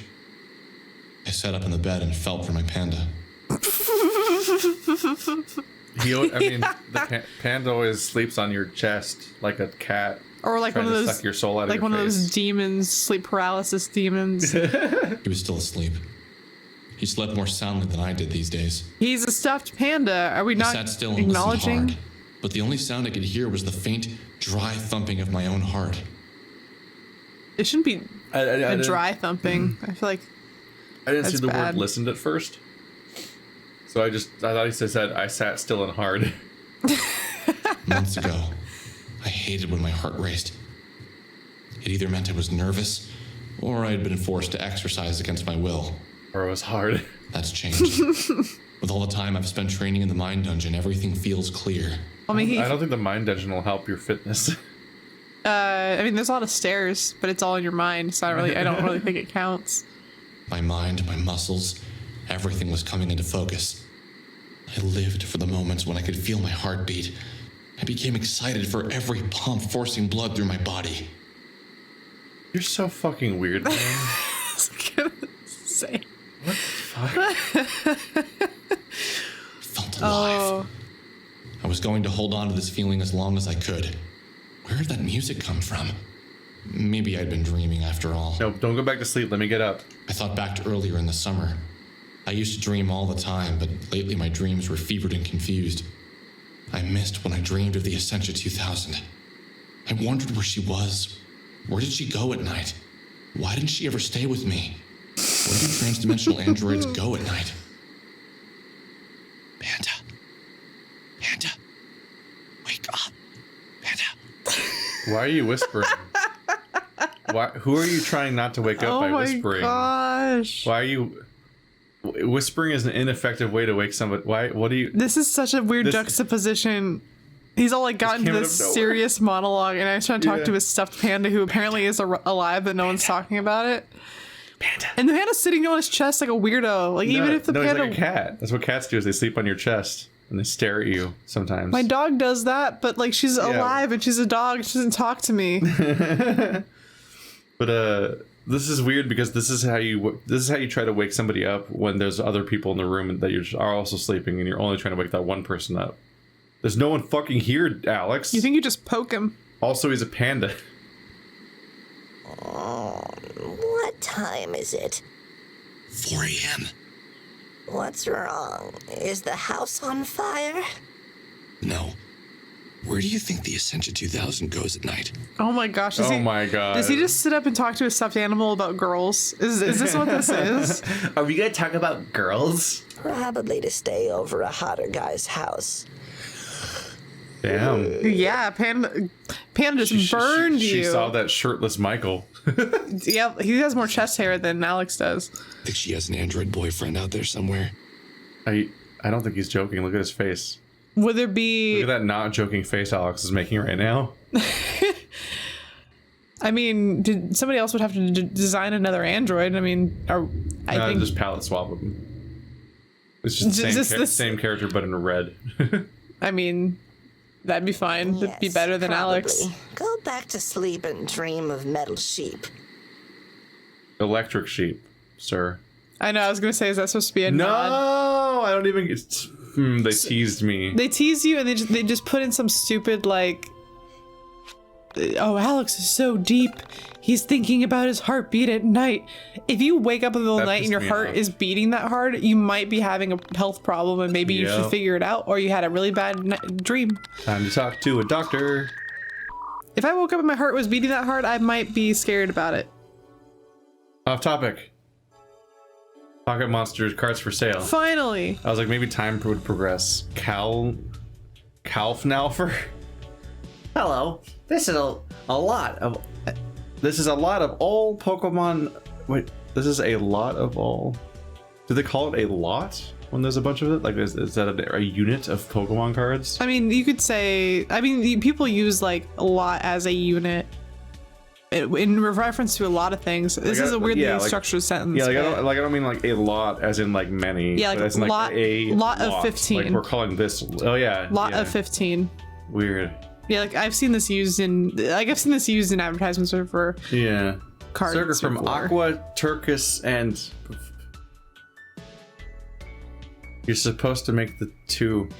[SPEAKER 4] I sat up in the bed and felt for my panda.
[SPEAKER 1] I mean, the panda always sleeps on your chest like a cat.
[SPEAKER 2] Or like
[SPEAKER 1] trying
[SPEAKER 2] one of
[SPEAKER 1] to
[SPEAKER 2] those,
[SPEAKER 1] suck your soul out of
[SPEAKER 2] like
[SPEAKER 1] your
[SPEAKER 2] one of those
[SPEAKER 1] face.
[SPEAKER 2] demons, sleep paralysis demons.
[SPEAKER 4] He was still asleep. He slept more soundly than I did these days.
[SPEAKER 2] He's a stuffed panda. Are we
[SPEAKER 4] I
[SPEAKER 2] not
[SPEAKER 4] sat still and listened
[SPEAKER 2] acknowledging?
[SPEAKER 4] hard, but the only sound I could hear was the faint, dry thumping of my own heart.
[SPEAKER 2] It shouldn't be
[SPEAKER 1] I
[SPEAKER 2] a
[SPEAKER 1] didn't-
[SPEAKER 2] dry thumping. I feel like
[SPEAKER 1] I didn't see
[SPEAKER 2] That's
[SPEAKER 1] the
[SPEAKER 2] bad.
[SPEAKER 1] word listened at first. So I thought he said, I sat still and hard.
[SPEAKER 4] Months ago, I hated when my heart raced. It either meant I was nervous, or I had been forced to exercise against my will.
[SPEAKER 1] Or it was hard.
[SPEAKER 4] That's changed. With all the time I've spent training in the mind dungeon, everything feels clear.
[SPEAKER 2] I mean,
[SPEAKER 1] I don't think the mind dungeon will help your fitness.
[SPEAKER 2] I mean, there's a lot of stairs, but it's all in your mind, so I don't really think it counts.
[SPEAKER 4] My mind, my muscles, everything was coming into focus. I lived for the moments when I could feel my heartbeat. I became excited for every pump forcing blood through my body.
[SPEAKER 1] You're so fucking weird, man.
[SPEAKER 2] I was gonna say.
[SPEAKER 4] Felt alive.
[SPEAKER 2] Oh,
[SPEAKER 4] I was going to hold on to this feeling as long as I could. Where did that music come from? Maybe I'd been dreaming after all.
[SPEAKER 1] No, don't go back to sleep. Let me get up.
[SPEAKER 4] I thought back to earlier in the summer. I used to dream all the time, but lately my dreams were fevered and confused. I missed when I dreamed of the Essentia 2000. I wondered where she was. Where did she go at night? Why didn't she ever stay with me? Where do transdimensional androids go at night? Panda. Panda. Wake up. Panda.
[SPEAKER 1] Why are you whispering? Who are you trying not to wake up
[SPEAKER 2] oh
[SPEAKER 1] by
[SPEAKER 2] my
[SPEAKER 1] whispering?
[SPEAKER 2] gosh.
[SPEAKER 1] Why are you... Whispering is an ineffective way to wake somebody... Why? What do you...
[SPEAKER 2] This is such a weird
[SPEAKER 1] This-
[SPEAKER 2] juxtaposition. He's all like got into
[SPEAKER 1] came out
[SPEAKER 2] this
[SPEAKER 1] of nowhere.
[SPEAKER 2] serious monologue, and I was trying to talk
[SPEAKER 1] Yeah.
[SPEAKER 2] to his stuffed panda who apparently is alive, but no one's talking about it.
[SPEAKER 1] Panda.
[SPEAKER 2] And the panda's sitting on his chest like a weirdo. Like, even if the
[SPEAKER 1] no,
[SPEAKER 2] panda.
[SPEAKER 1] he's like a cat. That's what cats do, is they sleep on your chest and they stare at you sometimes.
[SPEAKER 2] My dog does that, but like she's alive and she's a dog. She doesn't talk to me.
[SPEAKER 1] But this is weird because this is how you try to wake somebody up when there's other people in the room that are also sleeping, and you're only trying to wake that one person up. There's no one fucking here, Alex.
[SPEAKER 2] You think you just poke him?
[SPEAKER 1] Also, he's a panda.
[SPEAKER 5] What time is it?
[SPEAKER 4] 4 a.m.
[SPEAKER 5] What's wrong? Is the house on fire?
[SPEAKER 4] No. Where do you think the Essentia 2000 goes at night?
[SPEAKER 2] Oh my gosh!
[SPEAKER 1] Oh my god.
[SPEAKER 2] Does he just sit up and talk to a stuffed animal about girls? Is this what this is?
[SPEAKER 3] Are we gonna talk about girls?
[SPEAKER 5] Probably to stay over a hotter guy's house.
[SPEAKER 1] Damn.
[SPEAKER 2] Yeah, Panda just burned
[SPEAKER 1] she
[SPEAKER 2] you.
[SPEAKER 1] saw that shirtless Michael.
[SPEAKER 2] Yeah, he has more chest hair than Alex does.
[SPEAKER 4] Think she has an android boyfriend out there somewhere?
[SPEAKER 1] I don't think he's joking. Look at his face.
[SPEAKER 2] Would there
[SPEAKER 1] Look
[SPEAKER 2] be?
[SPEAKER 1] at that not joking face Alex is making right now.
[SPEAKER 2] I mean, did somebody else would have to design another android? I mean, I think
[SPEAKER 1] Just palette swap them. It's just the same character, but in red.
[SPEAKER 2] I mean, that'd be fine. That'd be better than
[SPEAKER 5] probably.
[SPEAKER 2] Alex.
[SPEAKER 5] Go back to sleep and dream of metal sheep.
[SPEAKER 1] Electric sheep, sir.
[SPEAKER 2] I know. I was gonna say, is that supposed to be a nod?
[SPEAKER 1] No, I don't even. They teased me.
[SPEAKER 2] They tease you, and they just put in some stupid like. Oh, Alex is so deep. He's thinking about his heartbeat at night. If you wake up in the middle of the night and your heart is beating that hard, you might be having a health problem, and maybe you should figure it out, or you had a really bad dream.
[SPEAKER 1] Time to talk to a doctor.
[SPEAKER 2] If I woke up and my heart was beating that hard, I might be scared about it.
[SPEAKER 1] Off topic. Pocket monsters cards for sale.
[SPEAKER 2] Finally.
[SPEAKER 1] I was like, maybe time would progress. Calfnalfer.
[SPEAKER 3] Hello. This is a lot of.
[SPEAKER 1] This is a lot of all Pokemon. Wait, this is a lot of all. Do they call it a lot when there's a bunch of it? Like, is that a unit of Pokemon cards?
[SPEAKER 2] I mean, you could say. I mean, people use like a lot as a unit in reference to a lot of things. This is a weirdly structured sentence.
[SPEAKER 1] Yeah, I don't mean like a lot as in like many.
[SPEAKER 2] Yeah, like,
[SPEAKER 1] as in, like a
[SPEAKER 2] lot of 15.
[SPEAKER 1] Like we're calling this. Oh yeah.
[SPEAKER 2] Lot of 15.
[SPEAKER 1] Weird.
[SPEAKER 2] Yeah, like I've seen this used in advertisements for cards.
[SPEAKER 1] Circa from
[SPEAKER 2] before.
[SPEAKER 1] Aqua, Turkus, and you're supposed to make the two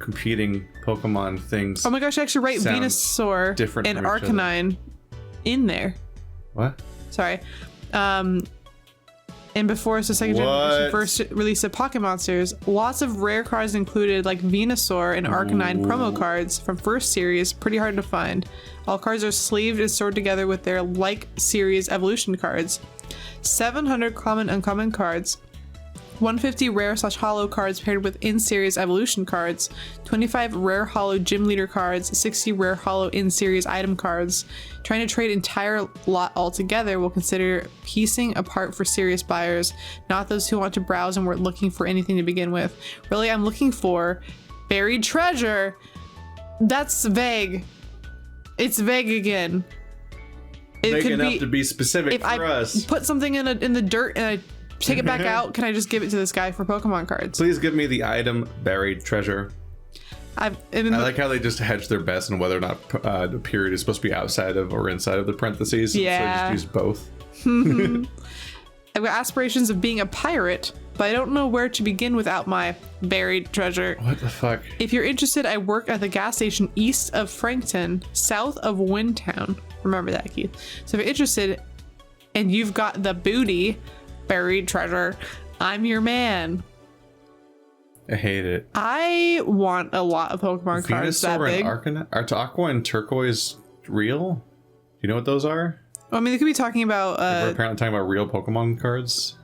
[SPEAKER 1] competing Pokemon things.
[SPEAKER 2] Oh my gosh, I actually write Venusaur
[SPEAKER 1] different
[SPEAKER 2] and
[SPEAKER 1] from each other.
[SPEAKER 2] Arcanine in there.
[SPEAKER 1] What?
[SPEAKER 2] Sorry. And before it's the second generation first release of Pocket Monsters, lots of rare cards included like Venusaur and Arcanine promo cards from first series, pretty hard to find. All cards are sleeved and stored together with their like series evolution cards. 700 common uncommon cards, 150 rare/holo cards paired with in-series evolution cards, 25 rare holo gym leader cards, 60 rare holo in-series item cards. Trying to trade entire lot altogether will consider piecing apart for serious buyers, not those who want to browse and weren't looking for anything to begin with. Really, I'm looking for buried treasure. That's vague. It's vague again. It
[SPEAKER 1] Vague
[SPEAKER 2] could
[SPEAKER 1] enough to be specific
[SPEAKER 2] if
[SPEAKER 1] for
[SPEAKER 2] I
[SPEAKER 1] us.
[SPEAKER 2] put something in the dirt and I take it back out, can I just give it to this guy for Pokemon cards?
[SPEAKER 1] Please give me the item buried treasure. I like how they just hedge their bets on whether or not the period is supposed to be outside of or inside of the parentheses.
[SPEAKER 2] Yeah.
[SPEAKER 1] So just use both.
[SPEAKER 2] I've got aspirations of being a pirate, but I don't know where to begin without my buried treasure.
[SPEAKER 1] What the fuck?
[SPEAKER 2] If you're interested, I work at the gas station east of Frankton, south of Windtown. Remember that, Keith. So if you're interested and you've got the booty, buried treasure, I'm your man.
[SPEAKER 1] I hate it.
[SPEAKER 2] I want a lot of Pokemon cards that
[SPEAKER 1] Venusaur
[SPEAKER 2] big.
[SPEAKER 1] and Arcanine? Are Aqua and Turquoise real? Do you know what those are?
[SPEAKER 2] I mean, they could be talking about.
[SPEAKER 1] We're apparently talking about real Pokemon cards.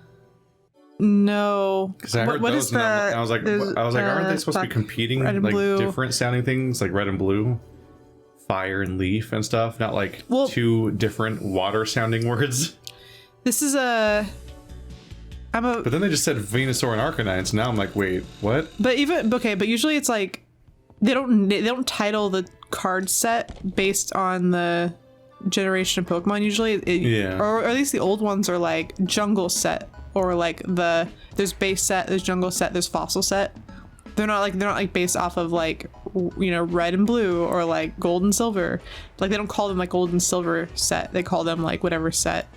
[SPEAKER 2] No.
[SPEAKER 1] Because I heard those, and I was like, aren't they supposed to be competing
[SPEAKER 2] red and
[SPEAKER 1] like
[SPEAKER 2] blue.
[SPEAKER 1] different sounding things, like red and blue, fire and leaf and stuff? Not like two different water sounding words.
[SPEAKER 2] This is a.
[SPEAKER 1] But then they just said Venusaur and Arcanine, so now I'm like, wait, what?
[SPEAKER 2] But usually it's like they don't title the card set based on the generation of Pokemon. Usually, or at least the old ones are like jungle set, or like there's base set, there's jungle set, there's fossil set. They're not like based off of like red and blue or like gold and silver. Like they don't call them like gold and silver set. They call them like whatever set.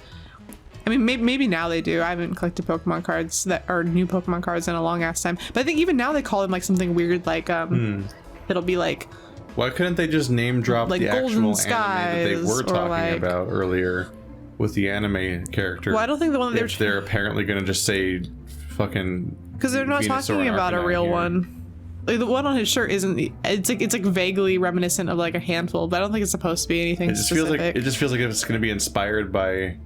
[SPEAKER 2] I mean, maybe now they do. I haven't collected Pokemon cards that are new Pokemon cards in a long ass time. But I think even now they call them like something weird, like it'll be like.
[SPEAKER 1] Why couldn't they just name drop
[SPEAKER 2] like
[SPEAKER 1] the actual
[SPEAKER 2] skies,
[SPEAKER 1] anime that they were talking
[SPEAKER 2] like,
[SPEAKER 1] about earlier with the anime character?
[SPEAKER 2] Well, I don't think the one that
[SPEAKER 1] they're apparently gonna just say fucking.
[SPEAKER 2] Because they're not
[SPEAKER 1] Venusaur
[SPEAKER 2] talking about a real
[SPEAKER 1] here.
[SPEAKER 2] one. Like the one on his shirt isn't. It's like vaguely reminiscent of like a handful, but I don't think it's supposed to be anything specific.
[SPEAKER 1] It just feels like if it's gonna be inspired by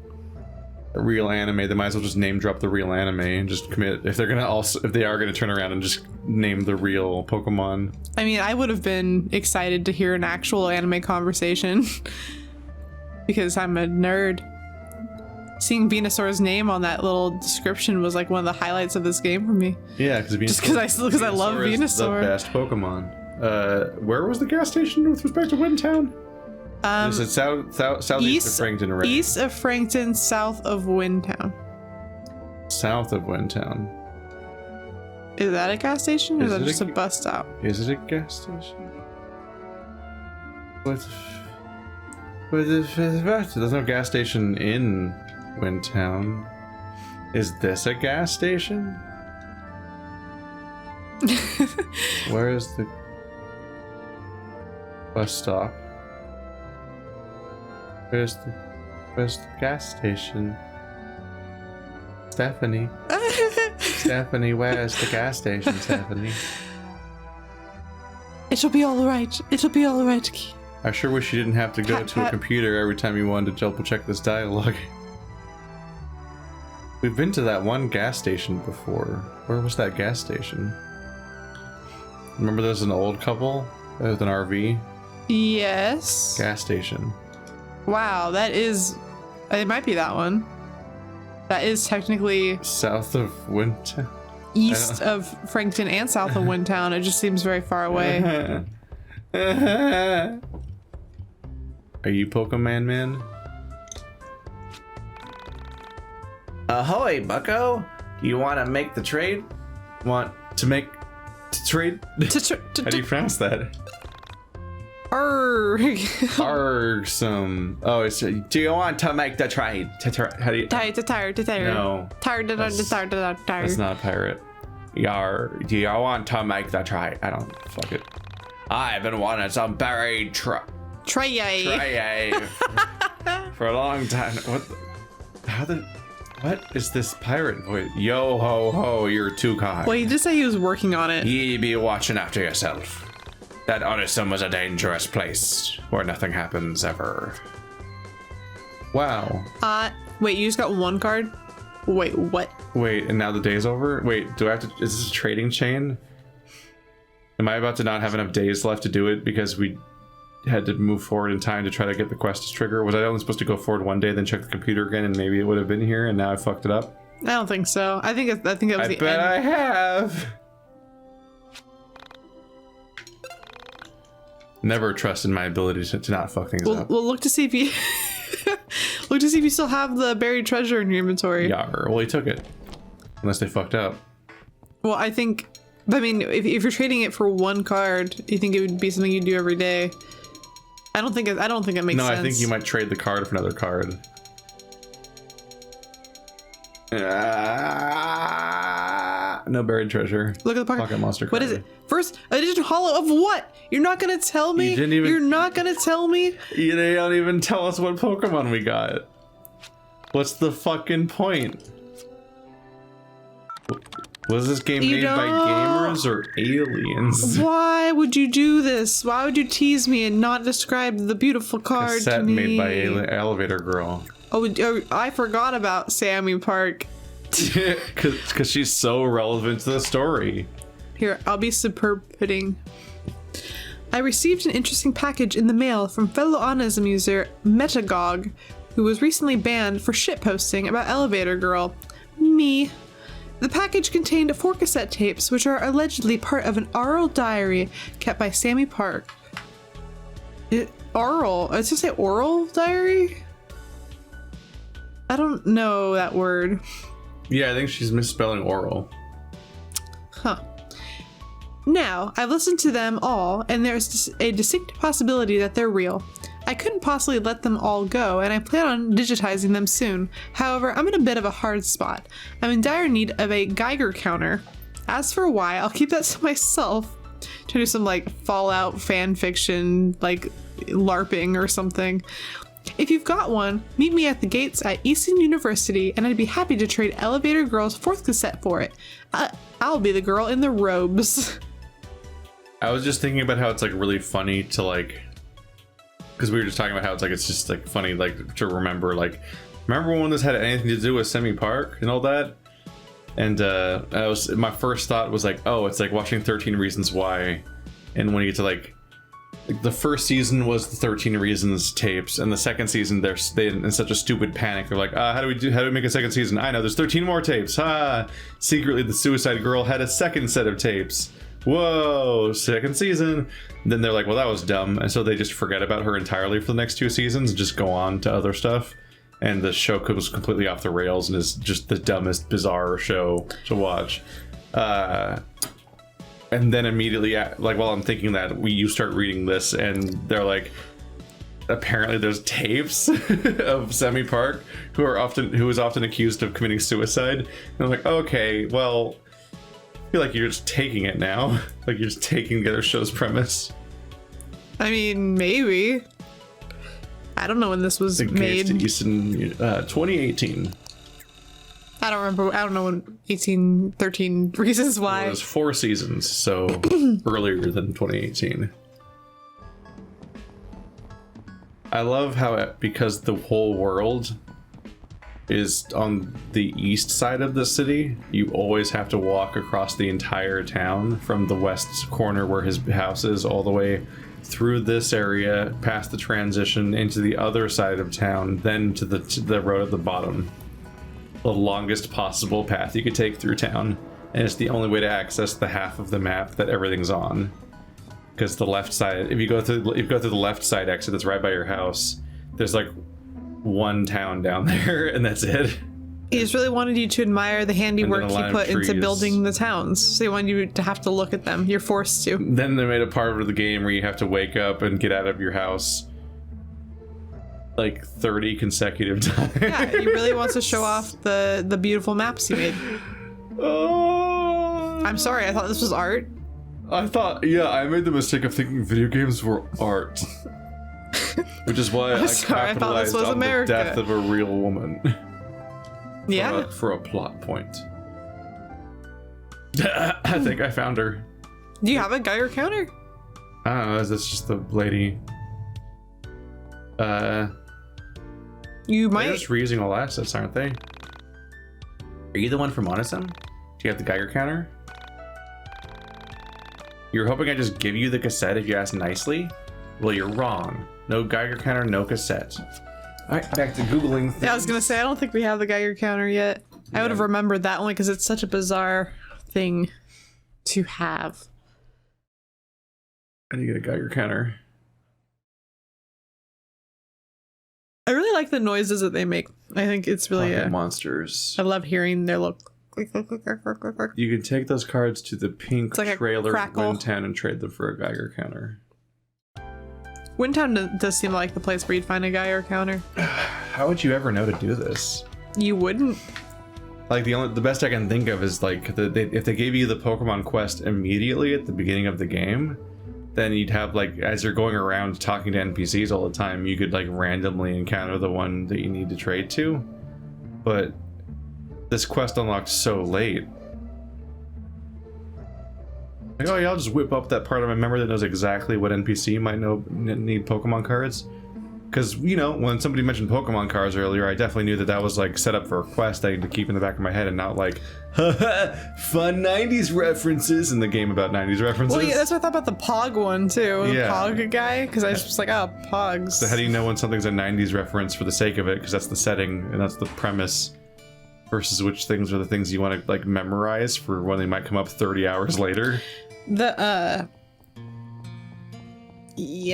[SPEAKER 1] a real anime, they might as well just name drop the real anime and just commit. If they are gonna turn around and just name the real Pokemon.
[SPEAKER 2] I mean, I would have been excited to hear an actual anime conversation because I'm a nerd. Seeing Venusaur's name on that little description was like one of the highlights of this game for me.
[SPEAKER 1] Yeah, because
[SPEAKER 2] I love Venusaur.
[SPEAKER 1] The best Pokemon. Where was the gas station with respect to Windtown? Is it southeast of Frankton, right?
[SPEAKER 2] East of Frankton, south of Windtown.
[SPEAKER 1] South of Windtown.
[SPEAKER 2] Is that a gas station, or is that
[SPEAKER 1] it
[SPEAKER 2] just a bus stop?
[SPEAKER 1] Is it a gas station? There's no gas station in Windtown. Is this a gas station? Where is the bus stop? Where's the gas station? Stephanie. Stephanie, where's the gas station, Stephanie?
[SPEAKER 2] It'll be all right. It'll be all right.
[SPEAKER 1] I sure wish you didn't have to go to a computer every time you wanted to double check this dialogue. We've been to that one gas station before. Where was that gas station? Remember there's an old couple with an RV?
[SPEAKER 2] Yes.
[SPEAKER 1] Gas station.
[SPEAKER 2] Wow, that is... It might be that one. That is technically...
[SPEAKER 1] South of Windtown?
[SPEAKER 2] East of Frankton and south of Windtown. It just seems very far away.
[SPEAKER 1] Are you Pokemon Man?
[SPEAKER 3] Ahoy, bucko! Do you want to make the trade?
[SPEAKER 1] Want to make... to trade? How do you pronounce that?
[SPEAKER 2] Arrgh.
[SPEAKER 1] Argsome. Oh, it's... Do you want to make the trade? How do you...
[SPEAKER 2] Tired.
[SPEAKER 1] No.
[SPEAKER 2] Tired.
[SPEAKER 1] That's not a pirate. Yar. Do you want to make the trade? I don't... Fuck it. I've been wanting some berry
[SPEAKER 2] Tray.
[SPEAKER 1] for a long time. What is this pirate voice? Yo ho ho, you're too kind.
[SPEAKER 2] Well, he did say he was working on it.
[SPEAKER 1] Ye be watching after yourself. That Odyssey was a dangerous place where nothing happens ever. Wow.
[SPEAKER 2] Wait, you just got one card? Wait, what?
[SPEAKER 1] Wait, and now the day's over? Wait, do I have to... Is this a trading chain? Am I about to not have enough days left to do it because we had to move forward in time to try to get the quest to trigger? Was I only supposed to go forward one day, then check the computer again, and maybe it would have been here, and now I fucked it up?
[SPEAKER 2] I don't think so. I think it was the end.
[SPEAKER 1] I bet I have. Never trusted my ability to not fuck things up.
[SPEAKER 2] Well, look to see if you look to see if you still have the buried treasure in your inventory.
[SPEAKER 1] Yeah, well, he took it. Unless they fucked up.
[SPEAKER 2] Well, I mean, if you're trading it for one card, you think it would be something you do every day? I don't think it makes sense.
[SPEAKER 1] No, I think you might trade the card for another card. No buried treasure.
[SPEAKER 2] Look at the pocket
[SPEAKER 1] monster card.
[SPEAKER 2] What is it? First edition hollow of what? You're not gonna tell me? You're not gonna tell me?
[SPEAKER 1] They don't even tell us what Pokemon we got. What's the fucking point? Was this game made by gamers or aliens?
[SPEAKER 2] Why would you do this? Why would you tease me and not describe the beautiful card to me?
[SPEAKER 1] Made by Elevator Girl.
[SPEAKER 2] Oh, I forgot about Sammy Park.
[SPEAKER 1] Because she's so relevant to the story.
[SPEAKER 2] Here, I'll be superb pudding. I received an interesting package in the mail from fellow Onism user Metagog, who was recently banned for shitposting about Elevator Girl. Me. The package contained 4 cassette tapes, which are allegedly part of an oral diary kept by Sammy Park. Oral? It's just say oral diary? I don't know that word.
[SPEAKER 1] Yeah, I think she's misspelling oral.
[SPEAKER 2] Huh. Now, I've listened to them all, and there's a distinct possibility that they're real. I couldn't possibly let them all go, and I plan on digitizing them soon. However, I'm in a bit of a hard spot. I'm in dire need of a Geiger counter. As for why, I'll keep that to myself. To do some, like, Fallout fan fiction, like, LARPing or something. If you've got one, meet me at the gates at Easton University, and I'd be happy to trade Elevator Girl's 4th cassette for it. I'll be the girl in the robes.
[SPEAKER 1] I was just thinking about how it's, like, really funny to, like... Because we were just talking about how it's just like funny, like, to remember when this had anything to do with Semi Park and all that. And my first thought was like, oh, it's like watching 13 Reasons Why. And when you get to like the first season was the 13 Reasons tapes, and the second season they're in such a stupid panic. They're like, how do we make a second season? I know, there's 13 more tapes. Secretly the Suicide Girl had a second set of tapes. whoa, second season. Then they're like, well, that was dumb. And so they just forget about her entirely for the next 2 seasons and just go on to other stuff. And the show goes completely off the rails and is just the dumbest, bizarre show to watch. And then immediately, like, while I'm thinking that, you start reading this and they're like, apparently there's tapes of Semi Park who is often accused of committing suicide. And I'm like, okay, well, I feel like you're just taking it now. Like you're just taking the other show's premise.
[SPEAKER 2] I mean, maybe. I don't know when this was made.
[SPEAKER 1] To Easton, 2018.
[SPEAKER 2] I don't remember. I don't know when 13 Reasons Why.
[SPEAKER 1] Well, it was 4 seasons, so earlier than 2018. I love how because the whole world is on the east side of the city, you always have to walk across the entire town from the west corner where his house is all the way through this area, past the transition into the other side of town, then to the road at the bottom. The longest possible path you could take through town, and it's the only way to access the half of the map that everything's on. Because the left side, if you go through the left side exit that's right by your house, there's like one town down there, and that's it.
[SPEAKER 2] He just really wanted you to admire the handiwork he put into
[SPEAKER 1] trees.
[SPEAKER 2] Building the towns. So he wanted you to have to look at them. You're forced to.
[SPEAKER 1] Then they made a part of the game where you have to wake up and get out of your house like 30 consecutive times.
[SPEAKER 2] Yeah, he really wants to show off the beautiful maps he made.
[SPEAKER 1] Oh,
[SPEAKER 2] I'm sorry, I thought this was art.
[SPEAKER 1] I made the mistake of thinking video games were art. Which is why I capitalized on
[SPEAKER 2] America.
[SPEAKER 1] the death of a real woman.
[SPEAKER 2] Yeah.
[SPEAKER 1] For a plot point. I think I found her.
[SPEAKER 2] Do you have a Geiger counter?
[SPEAKER 1] I don't know, is this just the lady?
[SPEAKER 2] You might.
[SPEAKER 1] They're just reusing all assets, aren't they? Are you the one from Onisum? Do you have the Geiger counter? You're hoping I just give you the cassette if you ask nicely? Well, you're wrong. No Geiger counter, no cassette. Alright, back to Googling things.
[SPEAKER 2] Yeah, I was gonna say, I don't think we have the Geiger counter yet. I would have remembered that only because it's such a bizarre thing to have.
[SPEAKER 1] I need to get a Geiger counter.
[SPEAKER 2] I really like the noises that they make. I think it's really
[SPEAKER 1] Pocket monsters.
[SPEAKER 2] I love hearing their little click.
[SPEAKER 1] You can take those cards to the pink
[SPEAKER 2] like
[SPEAKER 1] trailer
[SPEAKER 2] a crackle.
[SPEAKER 1] Windtown and trade them for a Geiger counter.
[SPEAKER 2] Windtown does seem like the place where you'd find a Geiger counter.
[SPEAKER 1] How would you ever know to do this?
[SPEAKER 2] You wouldn't.
[SPEAKER 1] Like the best I can think of is like if they gave you the Pokemon quest immediately at the beginning of the game, then you'd have like as you're going around talking to NPCs all the time, you could like randomly encounter the one that you need to trade to. But this quest unlocked so late. Like, oh yeah, I'll just whip up that part of my memory that knows exactly what NPC might need Pokemon cards. Because, you know, when somebody mentioned Pokemon cards earlier, I definitely knew that was like set up for a quest I had to keep in the back of my head and not like, haha, fun 90s references in the game about 90s references.
[SPEAKER 2] Well, yeah, that's what I thought about the Pog one too. The
[SPEAKER 1] Yeah.
[SPEAKER 2] Pog guy, because I was just like, oh, Pogs.
[SPEAKER 1] So how do you know when something's a 90s reference for the sake of it? Because that's the setting and that's the premise. Versus which things are the things you want to like memorize for when they might come up 30 hours later.
[SPEAKER 2] Yeah,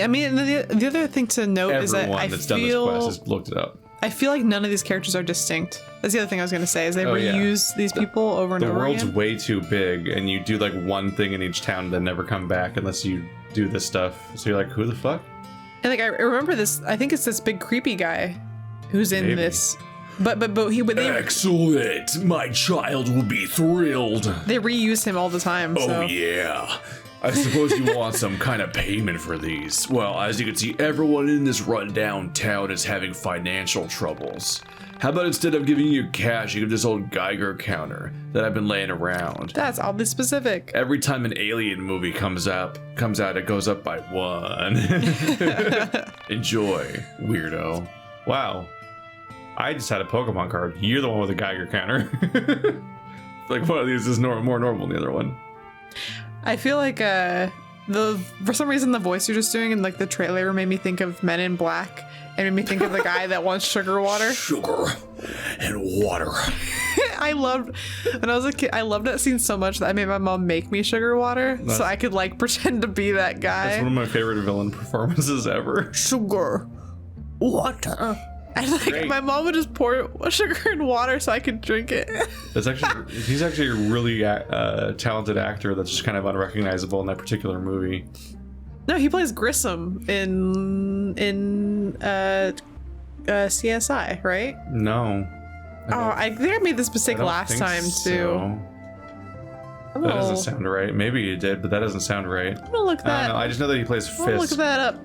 [SPEAKER 2] I mean, the other thing to note is that
[SPEAKER 1] Everyone that's done this quest has looked it up.
[SPEAKER 2] I feel like none of these characters are distinct. That's the other thing I was going to say, is they reuse these people over and
[SPEAKER 1] The
[SPEAKER 2] over
[SPEAKER 1] world's
[SPEAKER 2] again.
[SPEAKER 1] way too big, and you do like one thing in each town, then never come back unless you do this stuff. So you're like, who the fuck?
[SPEAKER 2] And like, I remember this, I think it's this big creepy guy who's in
[SPEAKER 1] Maybe.
[SPEAKER 2] this. But they
[SPEAKER 3] Excellent! My child will be thrilled.
[SPEAKER 2] they reuse him all the time. So.
[SPEAKER 3] Oh yeah. I suppose you want some kind of payment for these. Well, as you can see, everyone in this rundown town is having financial troubles. How about instead of giving you cash, you give this old Geiger counter that I've been laying around.
[SPEAKER 2] That's oddly specific.
[SPEAKER 3] Every time an alien movie comes out, it goes up by 1. Enjoy, weirdo.
[SPEAKER 1] Wow. I just had a Pokemon card. You're the one with a Geiger counter. Like one of these is more normal than the other one.
[SPEAKER 2] I feel like for some reason the voice you're just doing in like the trailer made me think of Men in Black and made me think of the guy that wants sugar water.
[SPEAKER 3] Sugar and water.
[SPEAKER 2] I I loved when I was a kid. I loved that scene so much that I made my mom make me sugar water so I could like pretend to be that guy.
[SPEAKER 1] That's one of my favorite villain performances ever.
[SPEAKER 2] Sugar water. And like
[SPEAKER 1] Great.
[SPEAKER 2] my mom would just pour sugar in water so I could drink it.
[SPEAKER 1] He's actually a really talented actor that's just kind of unrecognizable in that particular movie.
[SPEAKER 2] No, he plays Grissom in CSI, right?
[SPEAKER 1] No.
[SPEAKER 2] I think I made this mistake last time too.
[SPEAKER 1] That doesn't sound right. Maybe you did, but that doesn't sound right.
[SPEAKER 2] I'm gonna look that.
[SPEAKER 1] I don't know. I just know that he plays
[SPEAKER 2] I'm gonna look
[SPEAKER 1] Fisk.
[SPEAKER 2] that up.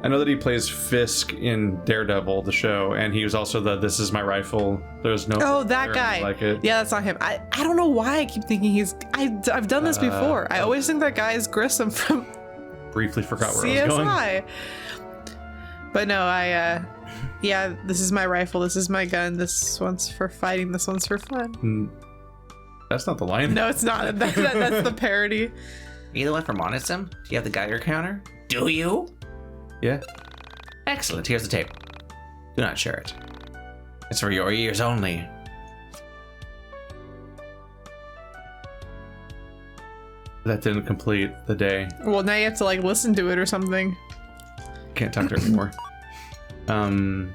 [SPEAKER 1] I know that he plays Fisk in Daredevil, the show, and he was also the "This Is My Rifle." There's no.
[SPEAKER 2] Oh, that guy.
[SPEAKER 1] Like it.
[SPEAKER 2] Yeah, that's not him. I don't know why I keep thinking he's. I've done this before. I always think that guy is Grissom from
[SPEAKER 1] Briefly forgot where I was going.
[SPEAKER 2] CSI. But no, yeah, this is my rifle. This is my gun. This one's for fighting. This one's for fun.
[SPEAKER 1] That's not the line.
[SPEAKER 2] No, it's not. That's the parody.
[SPEAKER 6] Are you the one from Monism? Do you have the Geiger counter? Do you?
[SPEAKER 1] Yeah.
[SPEAKER 6] Excellent. Here's the tape. Do not share it. It's for your ears only.
[SPEAKER 1] That didn't complete the day.
[SPEAKER 2] Well, now you have to like listen to it or something.
[SPEAKER 1] Can't talk to her anymore. Found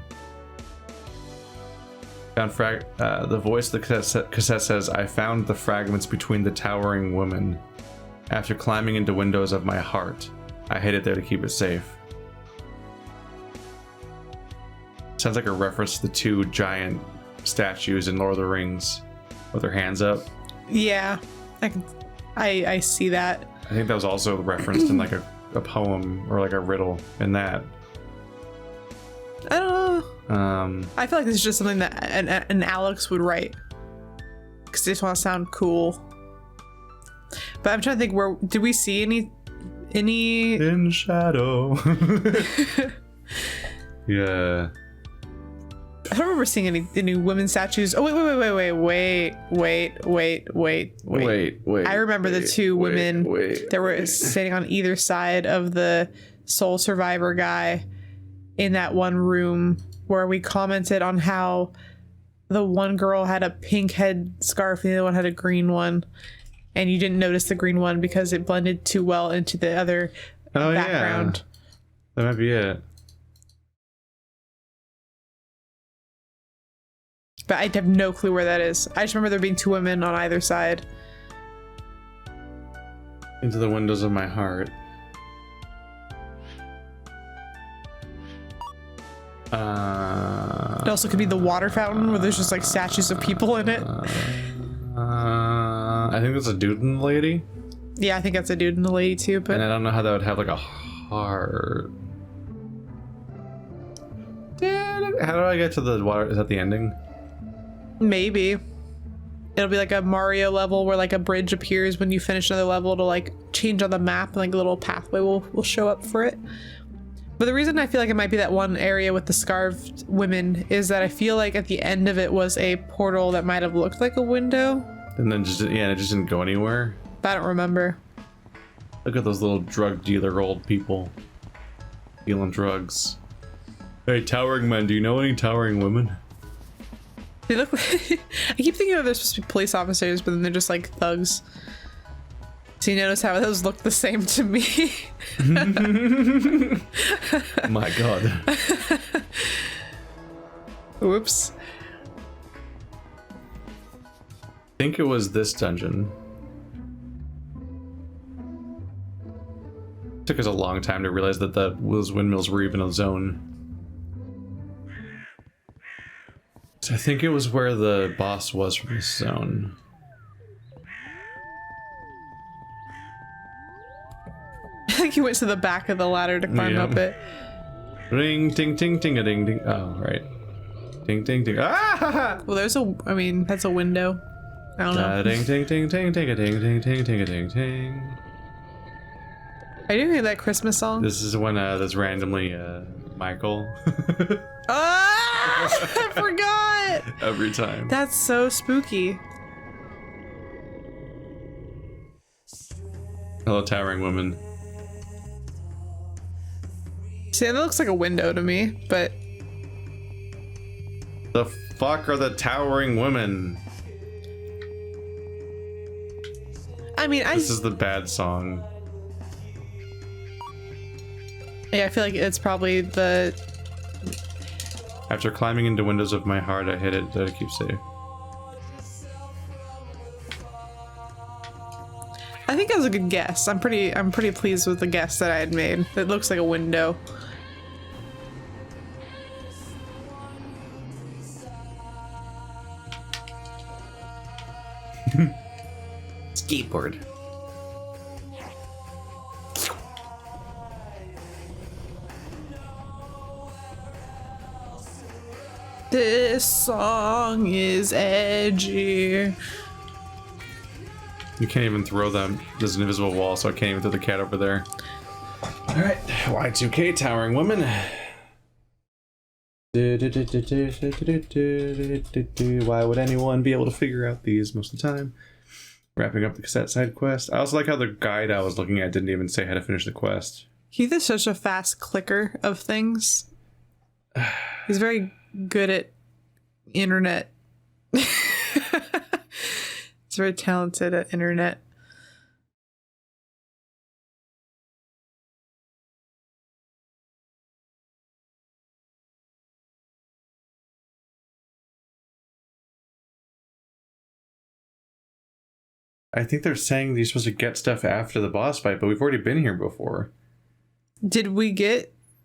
[SPEAKER 1] the voice of the cassette says, "I found the fragments between the towering women. After climbing into windows of my heart, I hid it there to keep it safe." Sounds like a reference to the two giant statues in Lord of the Rings with their hands up.
[SPEAKER 2] Yeah, I see that.
[SPEAKER 1] I think that was also referenced in like a poem or like a riddle in that.
[SPEAKER 2] I don't know. I feel like this is just something that an Alex would write because they just want to sound cool. But I'm trying to think, where did we see any
[SPEAKER 1] In shadow. Yeah.
[SPEAKER 2] I don't remember seeing any women statues. Oh wait. I remember the two women that were standing on either side of the sole survivor guy in that one room where we commented on how the one girl had a pink head scarf and the other one had a green one, and you didn't notice the green one because it blended too well into the other background.
[SPEAKER 1] Yeah. That might be it.
[SPEAKER 2] But I have no clue where that is. I just remember there being two women on either side.
[SPEAKER 1] Into the windows of my heart.
[SPEAKER 2] It also could be the water fountain where there's just like statues of people in it.
[SPEAKER 1] I think that's a dude and a lady.
[SPEAKER 2] Yeah, I think that's a dude and a lady too, but
[SPEAKER 1] And I don't know how that would have like a heart. How do I get to the water? Is that the ending?
[SPEAKER 2] maybe. It'll be like a Mario level where like a bridge appears when you finish another level to like change on the map and like a little pathway will show up for it. But the reason I feel like it might be that one area with the scarved women is that I feel like at the end of it was a portal that might have looked like a window.
[SPEAKER 1] And then just, yeah, it just didn't go anywhere.
[SPEAKER 2] But I don't remember.
[SPEAKER 1] Look at those little drug dealer old people dealing drugs. Hey, towering men, do you know any towering women?
[SPEAKER 2] They look like, I keep thinking they're supposed to be police officers, but then they're just like thugs. So you notice how those look the same to me?
[SPEAKER 1] My god.
[SPEAKER 2] Whoops.
[SPEAKER 1] I think it was this dungeon. It took us a long time to realize that those windmills were even a zone. So I think it was where the boss was from this zone.
[SPEAKER 2] I think he went to the back of the ladder to climb up it.
[SPEAKER 1] Ring, ting, ting, ting, a ding, ding. Oh, right. Ting, ting, ting. Ah!
[SPEAKER 2] Well, there's a, I mean, that's a window. I don't know.
[SPEAKER 1] Ding, ting, ting, ting, ting, a ding, ting, ting, ting, a ding, ting.
[SPEAKER 2] Are you hearing that Christmas song?
[SPEAKER 1] This is when there's randomly Michael.
[SPEAKER 2] Ah! I forgot!
[SPEAKER 1] Every time.
[SPEAKER 2] That's so spooky.
[SPEAKER 1] Hello, towering woman.
[SPEAKER 2] See, that looks like a window to me, but
[SPEAKER 1] The fuck are the towering women?
[SPEAKER 2] I mean,
[SPEAKER 1] This is the bad song.
[SPEAKER 2] yeah, I feel like it's probably the.
[SPEAKER 1] After climbing into windows of my heart, I hit it to keep safe.
[SPEAKER 2] I think that was a good guess. I'm pretty pleased with the guess that I had made. It looks like a window.
[SPEAKER 6] Skateboard.
[SPEAKER 2] This song is edgy.
[SPEAKER 1] You can't even throw them. There's an invisible wall, so I can't even throw the cat over there. Alright, Y2K towering woman. Why would anyone be able to figure out these most of the time? Wrapping up the cassette side quest. I also like how the guide I was looking at didn't even say how to finish the quest.
[SPEAKER 2] Heath is such a fast clicker of things. He's very good at internet. He's very talented at internet.
[SPEAKER 1] I think they're saying you're supposed to get stuff after the boss fight, but we've already been here before.
[SPEAKER 2] Did we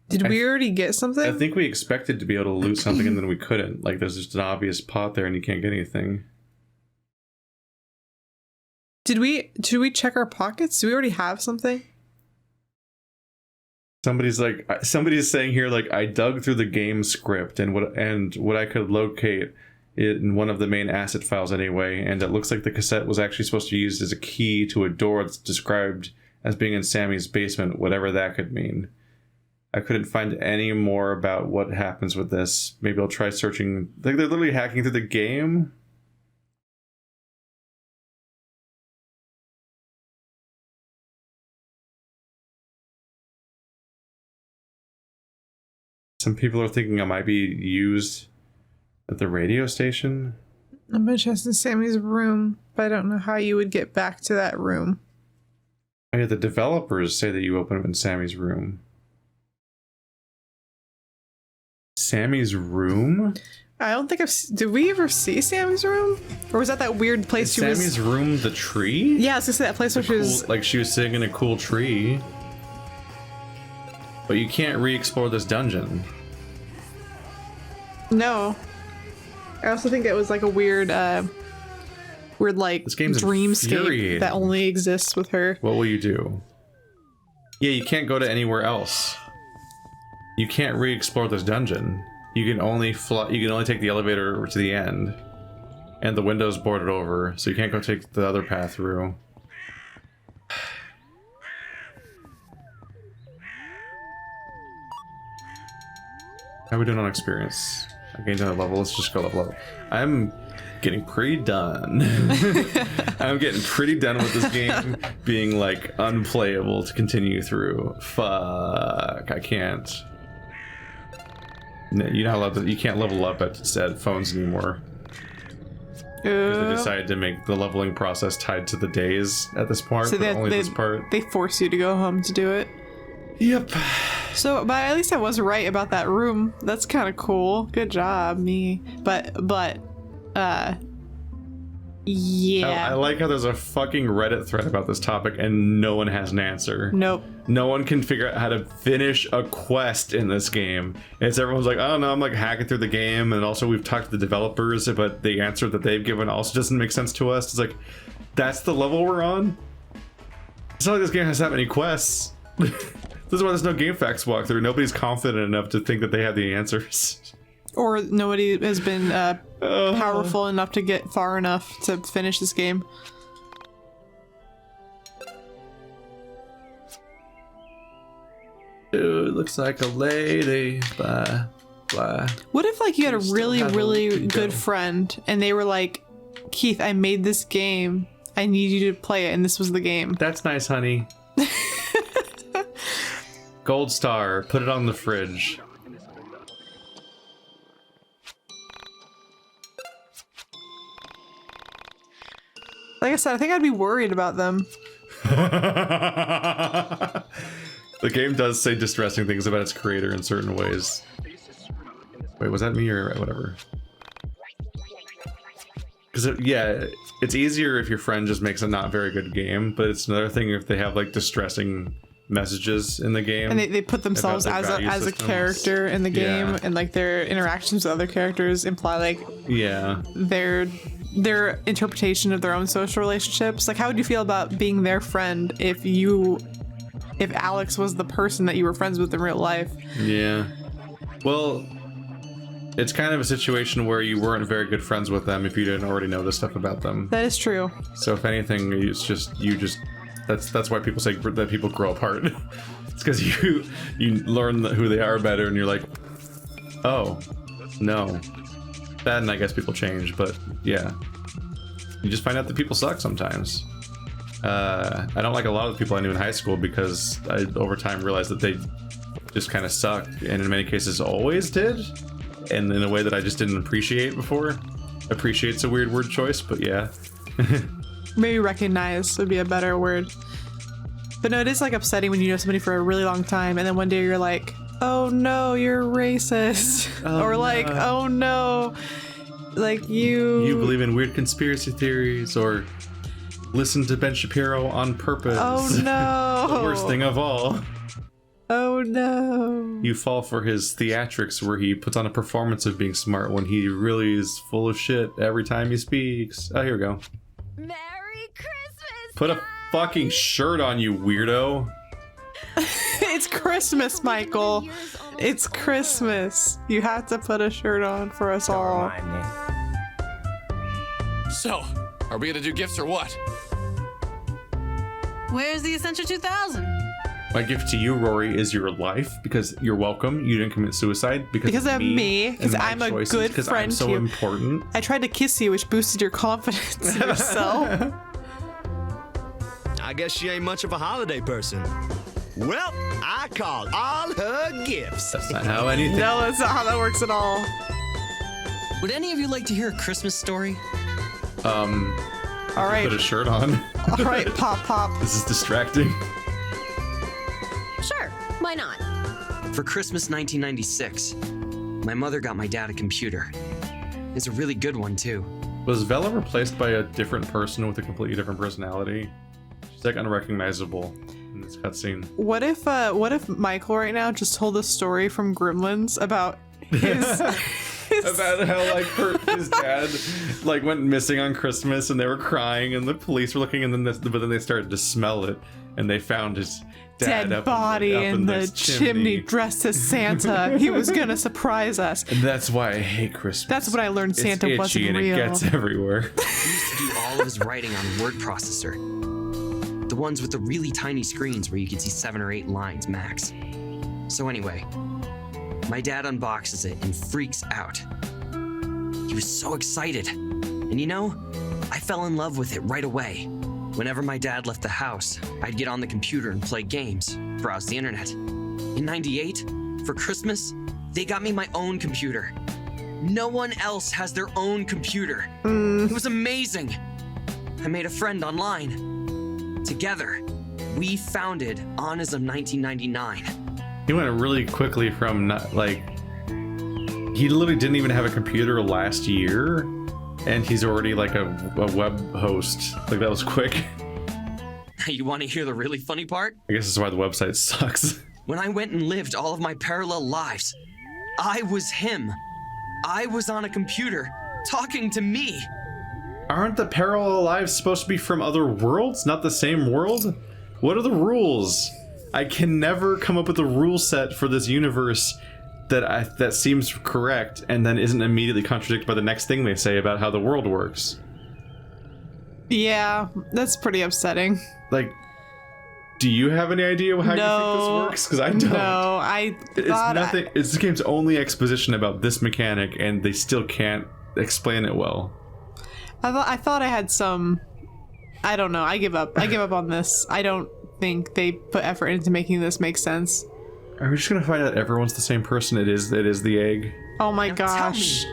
[SPEAKER 2] already get something?
[SPEAKER 1] I think we expected to be able to loot something and then we couldn't. Like, there's just an obvious pot there and you can't get anything.
[SPEAKER 2] Did we check our pockets? Do we already have something?
[SPEAKER 1] Somebody's saying here, like, I dug through the game script and what I could locate it in one of the main asset files anyway, and it looks like the cassette was actually supposed to be used as a key to a door that's described as being in Sammy's basement, whatever that could mean. I couldn't find any more about what happens with this. Maybe I'll try searching. Like, they're literally hacking through the game. Some people are thinking I might be used at the radio station.
[SPEAKER 2] I'm interested in Sammy's room, but I don't know how you would get back to that room.
[SPEAKER 1] Oh yeah, the developers say that you open up in Sammy's room. Sammy's room?
[SPEAKER 2] I don't think did we ever see Sammy's room? Or was that weird place
[SPEAKER 1] Is
[SPEAKER 2] she was?
[SPEAKER 1] Sammy's room the tree?
[SPEAKER 2] Yeah, I was gonna say that place where she was.
[SPEAKER 1] Like she was sitting in a cool tree. But you can't re-explore this dungeon.
[SPEAKER 2] No. I also think it was like a weird like
[SPEAKER 1] This game's
[SPEAKER 2] dreamscape
[SPEAKER 1] infuriating.
[SPEAKER 2] that only exists with her.
[SPEAKER 1] What will you do? Yeah, you can't go to anywhere else. You can't re-explore this dungeon. You can only take the elevator to the end. And the window's boarded over, so you can't go take the other path through. How are we doing on experience? I gained another level. Let's just go level up. I'm getting pretty done. I'm getting pretty done with this game being like unplayable to continue through. Fuck, I can't. No, you're not allowed to, you can't level up at phones anymore. Because they decided to make the leveling process tied to the days at this part,
[SPEAKER 2] So
[SPEAKER 1] but only this part.
[SPEAKER 2] they force you to go home to do it.
[SPEAKER 1] Yep.
[SPEAKER 2] So, but at least I was right about that room. That's kind of cool. Good job, me. But, yeah.
[SPEAKER 1] I like how there's a fucking Reddit thread about this topic and no one has an answer.
[SPEAKER 2] Nope.
[SPEAKER 1] No one can figure out how to finish a quest in this game. Everyone's like, oh no, I'm like hacking through the game, and also we've talked to the developers, but the answer that they've given also doesn't make sense to us. It's like, that's the level we're on? It's not like this game has that many quests. This is why there's no GameFAQs walkthrough. Nobody's confident enough to think that they have the answers.
[SPEAKER 2] Or nobody has been powerful enough to get far enough to finish this game.
[SPEAKER 1] Dude, looks like a lady. Blah, blah.
[SPEAKER 2] What if like you had a
[SPEAKER 1] still
[SPEAKER 2] really,
[SPEAKER 1] have a
[SPEAKER 2] really
[SPEAKER 1] way to
[SPEAKER 2] good
[SPEAKER 1] go.
[SPEAKER 2] friend and they were like, Keith, I made this game. I need you to play it, and this was the game.
[SPEAKER 1] That's nice, honey. Gold star. Put it on the fridge.
[SPEAKER 2] Like Like I said, I think I'd be worried about them.
[SPEAKER 1] The game does say distressing things about its creator in certain ways. Wait, was that me or whatever? Because yeah, it's easier if your friend just makes a not very good game, but it's another thing if they have like distressing messages in the game.
[SPEAKER 2] And they put themselves
[SPEAKER 1] about their
[SPEAKER 2] as
[SPEAKER 1] value
[SPEAKER 2] a
[SPEAKER 1] systems.
[SPEAKER 2] character in the game,
[SPEAKER 1] Yeah.
[SPEAKER 2] and like their interactions with other characters imply like
[SPEAKER 1] Yeah.
[SPEAKER 2] their interpretation of their own social relationships. Like, how would you feel about being their friend if Alex was the person that you were friends with in real life?
[SPEAKER 1] Yeah. Well, it's kind of a situation where you weren't very good friends with them if you didn't already know this stuff about them.
[SPEAKER 2] That is true.
[SPEAKER 1] So if anything, it's just that's why people say that people grow apart. It's because you learn who they are better, and you're like, oh, no. Then I guess people change, but yeah, you just find out that people suck sometimes. I don't like a lot of the people I knew in high school because I over time realized that they just kind of sucked, and in many cases always did, and in a way that I just didn't appreciate before. Appreciate's a weird word choice, but yeah.
[SPEAKER 2] Maybe recognize would be a better word. But no, it is like upsetting when you know somebody for a really long time, and then one day you're like, oh no, you're racist. Or like, oh no, like you
[SPEAKER 1] believe in weird conspiracy theories, or listen to Ben Shapiro on purpose.
[SPEAKER 2] Oh no.
[SPEAKER 1] The worst thing of all.
[SPEAKER 2] Oh no.
[SPEAKER 1] You fall for his theatrics where he puts on a performance of being smart when he really is full of shit every time he speaks. Oh, here we go.
[SPEAKER 5] Merry Christmas!
[SPEAKER 1] Put a fucking shirt on, you weirdo.
[SPEAKER 2] It's Christmas, Michael. It's Christmas. You have to put a shirt on for us all.
[SPEAKER 4] So, are we gonna do gifts or what?
[SPEAKER 7] Where's the Essential 2000?
[SPEAKER 1] My gift to you, Rory, is your life, because you're welcome. You didn't commit suicide because
[SPEAKER 2] of me, because
[SPEAKER 1] and my
[SPEAKER 2] I'm a
[SPEAKER 1] choices,
[SPEAKER 2] good
[SPEAKER 1] 'cause
[SPEAKER 2] friend
[SPEAKER 1] I'm so
[SPEAKER 2] to you.
[SPEAKER 1] important.
[SPEAKER 2] I tried to kiss you, which boosted your confidence in yourself.
[SPEAKER 8] I guess she ain't much of a holiday person. Well, I call all her gifts.
[SPEAKER 1] That's not how anything.
[SPEAKER 2] No, that's not how that works at all.
[SPEAKER 7] Would any of you like to hear a Christmas story?
[SPEAKER 2] All right.
[SPEAKER 1] Put a shirt on.
[SPEAKER 2] All right, pop.
[SPEAKER 1] This is distracting.
[SPEAKER 5] Sure, why not?
[SPEAKER 7] For Christmas 1996, my mother got my dad a computer. It's a really good one, too.
[SPEAKER 1] Was Vela replaced by a different person with a completely different personality? She's like unrecognizable in this cutscene.
[SPEAKER 2] What if Michael right now just told a story from Gremlins about his
[SPEAKER 1] About how like his dad like went missing on Christmas and they were crying and the police were looking and then but then they started to smell it and they found his dad
[SPEAKER 2] dead
[SPEAKER 1] up
[SPEAKER 2] body
[SPEAKER 1] up
[SPEAKER 2] in the
[SPEAKER 1] this
[SPEAKER 2] chimney dressed as Santa. He was gonna surprise us.
[SPEAKER 1] And that's why I hate Christmas.
[SPEAKER 2] That's when I learned Santa
[SPEAKER 1] it's itchy
[SPEAKER 2] wasn't
[SPEAKER 1] and
[SPEAKER 2] real.
[SPEAKER 1] It gets everywhere.
[SPEAKER 7] He used to do all of his writing on a word processor. The ones with the really tiny screens where you could see 7 or 8 lines max. So anyway, my dad unboxes it and freaks out. He was so excited. And you know, I fell in love with it right away. Whenever my dad left the house, I'd get on the computer and play games, browse the internet. In '98, for Christmas, they got me my own computer. No one else has their own computer. It was amazing. I made a friend online. Together, we founded Onism 1999.
[SPEAKER 1] He went really quickly from not like he literally didn't even have a computer last year, and he's already like a web host. Like that was quick.
[SPEAKER 7] You want to hear the really funny part?
[SPEAKER 1] I guess that's why the website sucks.
[SPEAKER 7] When I went and lived all of my parallel lives, I was him. I was on a computer, talking to me.
[SPEAKER 1] Aren't the parallel lives supposed to be from other worlds, not the same world? What are the rules? I can never come up with a rule set for this universe that seems correct and then isn't immediately contradicted by the next thing they say about how the world works.
[SPEAKER 2] Yeah, that's pretty upsetting.
[SPEAKER 1] Like, do you have any idea how you think this works? Because I don't.
[SPEAKER 2] No, I
[SPEAKER 1] It's
[SPEAKER 2] thought
[SPEAKER 1] nothing. It's this game's only exposition about this mechanic, and they still can't explain it well.
[SPEAKER 2] I thought I had some. I don't know. I give up. I give up on this. I don't think they put effort into making this make sense.
[SPEAKER 1] Are we just gonna find out everyone's the same person? It is the egg.
[SPEAKER 2] Oh my
[SPEAKER 7] Now tell
[SPEAKER 2] gosh.
[SPEAKER 7] me,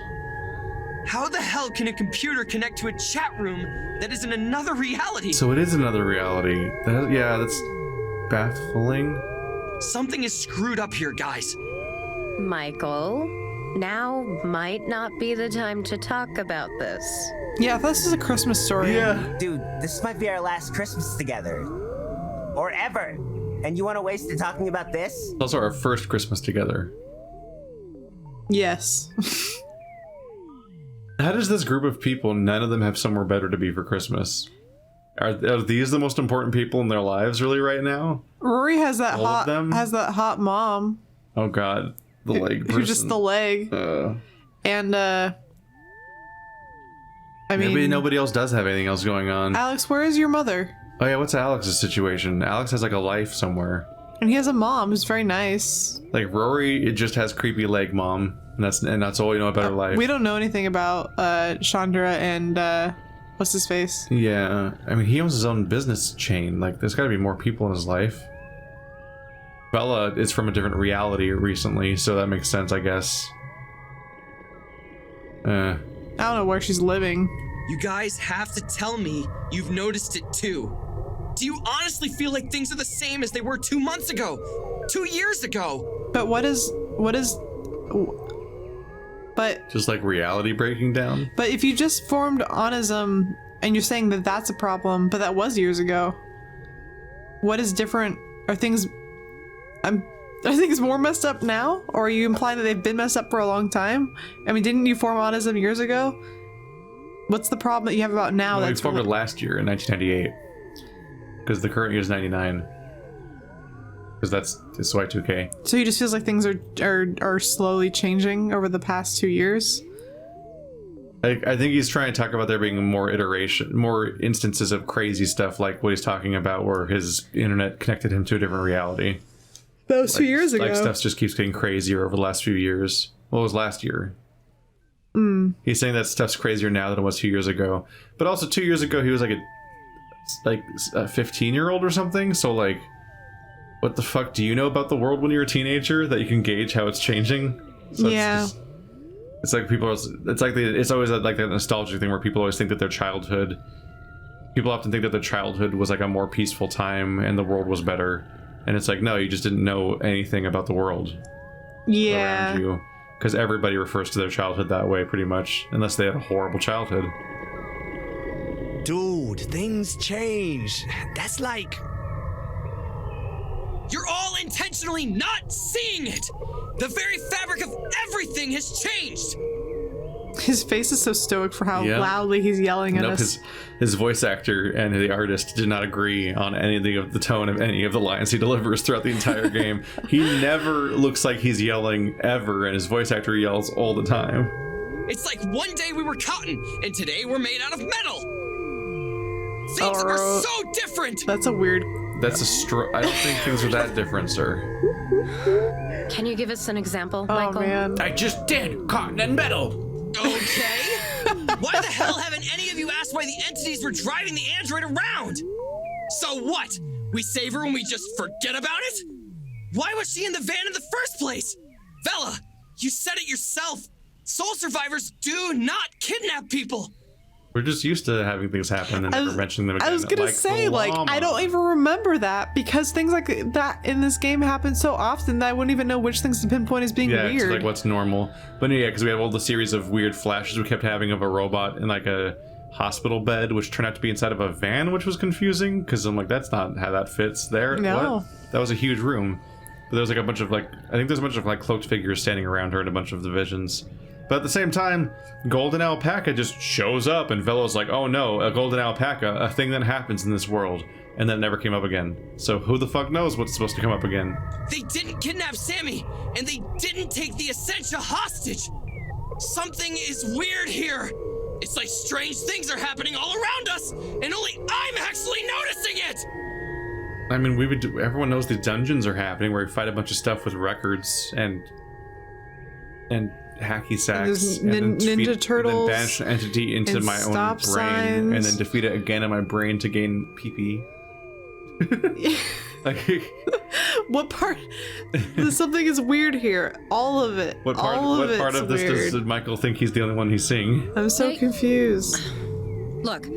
[SPEAKER 7] How the hell can a computer connect to a chat room that is in another reality?
[SPEAKER 1] So it is another reality. Yeah, that's baffling.
[SPEAKER 7] Something is screwed up here, guys.
[SPEAKER 9] Michael, now might not be the time to talk about this.
[SPEAKER 2] Yeah, if this is a Christmas story.
[SPEAKER 1] Yeah.
[SPEAKER 10] Dude, this might be our last Christmas together. Or ever. And you want to waste it talking about this?
[SPEAKER 1] It's also our first Christmas together.
[SPEAKER 2] Yes.
[SPEAKER 1] How does this group of people, none of them have somewhere better to be for Christmas? Are these the most important people in their lives really right now?
[SPEAKER 2] Rory has that
[SPEAKER 1] All of them?
[SPEAKER 2] hot mom.
[SPEAKER 1] Oh god. The leg person.
[SPEAKER 2] Who's just the leg. And I mean,
[SPEAKER 1] maybe nobody else does have anything else going on.
[SPEAKER 2] Alex, where is your mother?
[SPEAKER 1] Oh yeah, what's Alex's situation? Alex has like a life somewhere.
[SPEAKER 2] And he has a mom who's very nice.
[SPEAKER 1] Like Rory, it just has creepy leg mom, and that's all we know about her life.
[SPEAKER 2] We don't know anything about Chandra and what's his face?
[SPEAKER 1] Yeah, I mean he owns his own business chain. Like there's got to be more people in his life. Bella is from a different reality recently, so that makes sense, I guess.
[SPEAKER 2] I don't know where she's living.
[SPEAKER 7] You guys have to tell me you've noticed it too. Do you honestly feel like things are the same as they were 2 months ago? 2 years ago?
[SPEAKER 2] But but
[SPEAKER 1] Just like reality breaking down.
[SPEAKER 2] But if you just formed Onism and you're saying that that's a problem, but that was years ago, what is different? Are things more messed up now? Or are you implying that they've been messed up for a long time? I mean, didn't you form Onism years ago? What's the problem that you have about now?
[SPEAKER 1] Well, we
[SPEAKER 2] that's
[SPEAKER 1] formed it last year in 1998. Because the current year is 99. Because it's Y2K.
[SPEAKER 2] So he just feels like things are slowly changing over the past 2 years?
[SPEAKER 1] I think he's trying to talk about there being more instances of crazy stuff like what he's talking about where his internet connected him to a different reality.
[SPEAKER 2] That was 2 years ago.
[SPEAKER 1] Like stuff just keeps getting crazier over the last few years. Well, it was last year. He's saying that stuff's crazier now than it was 2 years ago. But also 2 years ago he was like a 15-year-old or something, so like what the fuck do you know about the world when you're a teenager that you can gauge how it's changing? So
[SPEAKER 2] yeah,
[SPEAKER 1] it's like it's always like that nostalgic thing where people always think that people often think that their childhood was like a more peaceful time and the world was better, and it's like no, you just didn't know anything about the world around you, because everybody refers to their childhood that way pretty much, unless they had a horrible childhood.
[SPEAKER 8] Dude, things change. That's like...
[SPEAKER 7] You're all intentionally not seeing it! The very fabric of everything has changed!
[SPEAKER 2] his face is so stoic for how loudly he's yelling at us.
[SPEAKER 1] His voice actor and the artist did not agree on anything of the tone of any of the lines he delivers throughout the entire game. He never looks like he's yelling ever, and his voice actor yells all the time.
[SPEAKER 7] It's like one day we were cotton, and today we're made out of metal. Things are so different.
[SPEAKER 2] That's a weird...
[SPEAKER 1] That's I don't think things are that different, sir.
[SPEAKER 9] Can you give us an example,
[SPEAKER 2] Oh,
[SPEAKER 9] Michael?
[SPEAKER 2] man.
[SPEAKER 3] I just did cotton and metal.
[SPEAKER 7] Okay. Why the hell haven't any of you asked why the entities were driving the android around? So what? We save her and we just forget about it? Why was she in the van in the first place? Vela, you said it yourself. Soul survivors do not kidnap people.
[SPEAKER 1] We're just used to having things happen and never mentioning them again.
[SPEAKER 2] I was gonna say, I don't even remember that because things like that in this game happen so often that I wouldn't even know which things to pinpoint as being weird.
[SPEAKER 1] Yeah, like what's normal. But yeah, because we have all the series of weird flashes we kept having of a robot in like a hospital bed, which turned out to be inside of a van, which was confusing because I'm like, that's not how that fits there.
[SPEAKER 2] No.
[SPEAKER 1] What? That was a huge room. But there was like a bunch of I think there's a bunch of like cloaked figures standing around her in a bunch of divisions. But at the same time, Golden Alpaca just shows up and Velo's like, oh no, a Golden Alpaca, a thing that happens in this world. And then never came up again. So who the fuck knows what's supposed to come up again?
[SPEAKER 7] They didn't kidnap Sammy, and they didn't take the Essentia hostage. Something is weird here. It's like strange things are happening all around us, and only I'm actually noticing it.
[SPEAKER 1] I mean, everyone knows the dungeons are happening where we fight a bunch of stuff with records and hacky sacks, and then
[SPEAKER 2] Ninja Turtles,
[SPEAKER 1] and then banish an entity into my own brain,
[SPEAKER 2] signs.
[SPEAKER 1] and then defeat it again in my brain to gain PP. Like,
[SPEAKER 2] What part? Something is weird here. All of it.
[SPEAKER 1] what part?
[SPEAKER 2] All
[SPEAKER 1] What
[SPEAKER 2] of
[SPEAKER 1] part
[SPEAKER 2] it's
[SPEAKER 1] of this
[SPEAKER 2] weird.
[SPEAKER 1] does Michael think he's the only one he's seeing?
[SPEAKER 2] I'm so
[SPEAKER 9] Hey.
[SPEAKER 2] confused.
[SPEAKER 9] Look,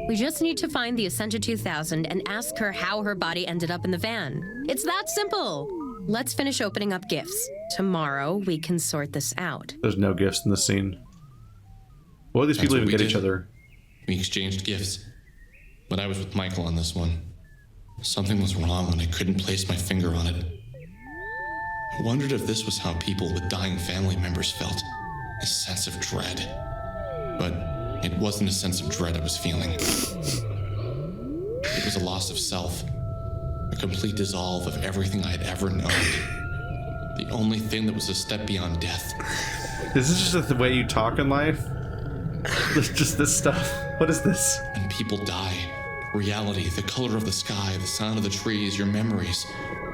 [SPEAKER 9] we just need to find the Essentia 2000 and ask her how her body ended up in the van. It's that simple. Let's finish opening up gifts. Tomorrow, we can sort this out.
[SPEAKER 1] There's no gifts in the scene. What do these
[SPEAKER 4] That's
[SPEAKER 1] people
[SPEAKER 4] what
[SPEAKER 1] even
[SPEAKER 4] we
[SPEAKER 1] get
[SPEAKER 4] did.
[SPEAKER 1] each other?
[SPEAKER 4] We exchanged gifts. But I was with Michael on this one. Something was wrong and I couldn't place my finger on it. I wondered if this was how people with dying family members felt. A sense of dread. But it wasn't a sense of dread I was feeling. It was a loss of self. A complete dissolve of everything I had ever known. The only thing that was a step beyond death.
[SPEAKER 1] Is this just the way you talk in life? Just this stuff? What is this?
[SPEAKER 4] When people die, reality, the color of the sky, the sound of the trees, your memories,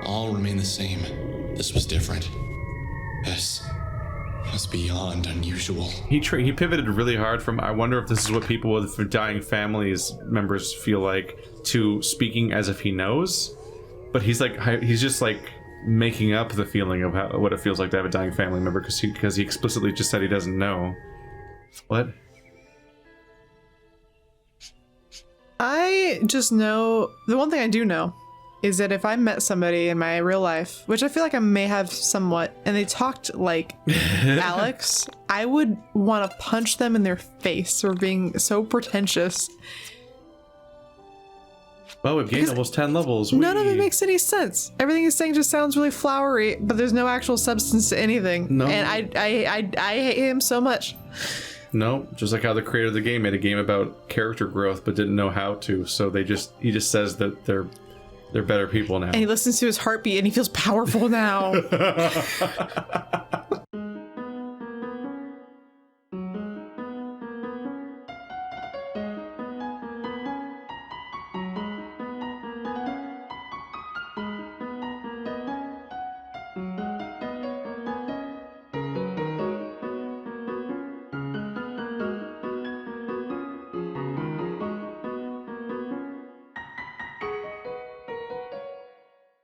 [SPEAKER 4] all remain the same. This was different. This was beyond unusual.
[SPEAKER 1] He pivoted really hard from I wonder if this is what people with dying families members feel like to speaking as if he knows. But he's just like making up the feeling of what it feels like to have a dying family member because he explicitly just said he doesn't know. What?
[SPEAKER 2] I just know the one thing I do know is that if I met somebody in my real life, which I feel like I may have somewhat, and they talked like Alex, I would want to punch them in their face for being so pretentious.
[SPEAKER 1] Well, we've gained almost 10 levels.
[SPEAKER 2] None of it makes any sense. Everything he's saying just sounds really flowery, but there's no actual substance to anything.
[SPEAKER 1] No.
[SPEAKER 2] And I hate him so much.
[SPEAKER 1] No, just like how the creator of the game made a game about character growth but didn't know how to, so he just says that they're better people now.
[SPEAKER 2] And he listens to his heartbeat and he feels powerful now.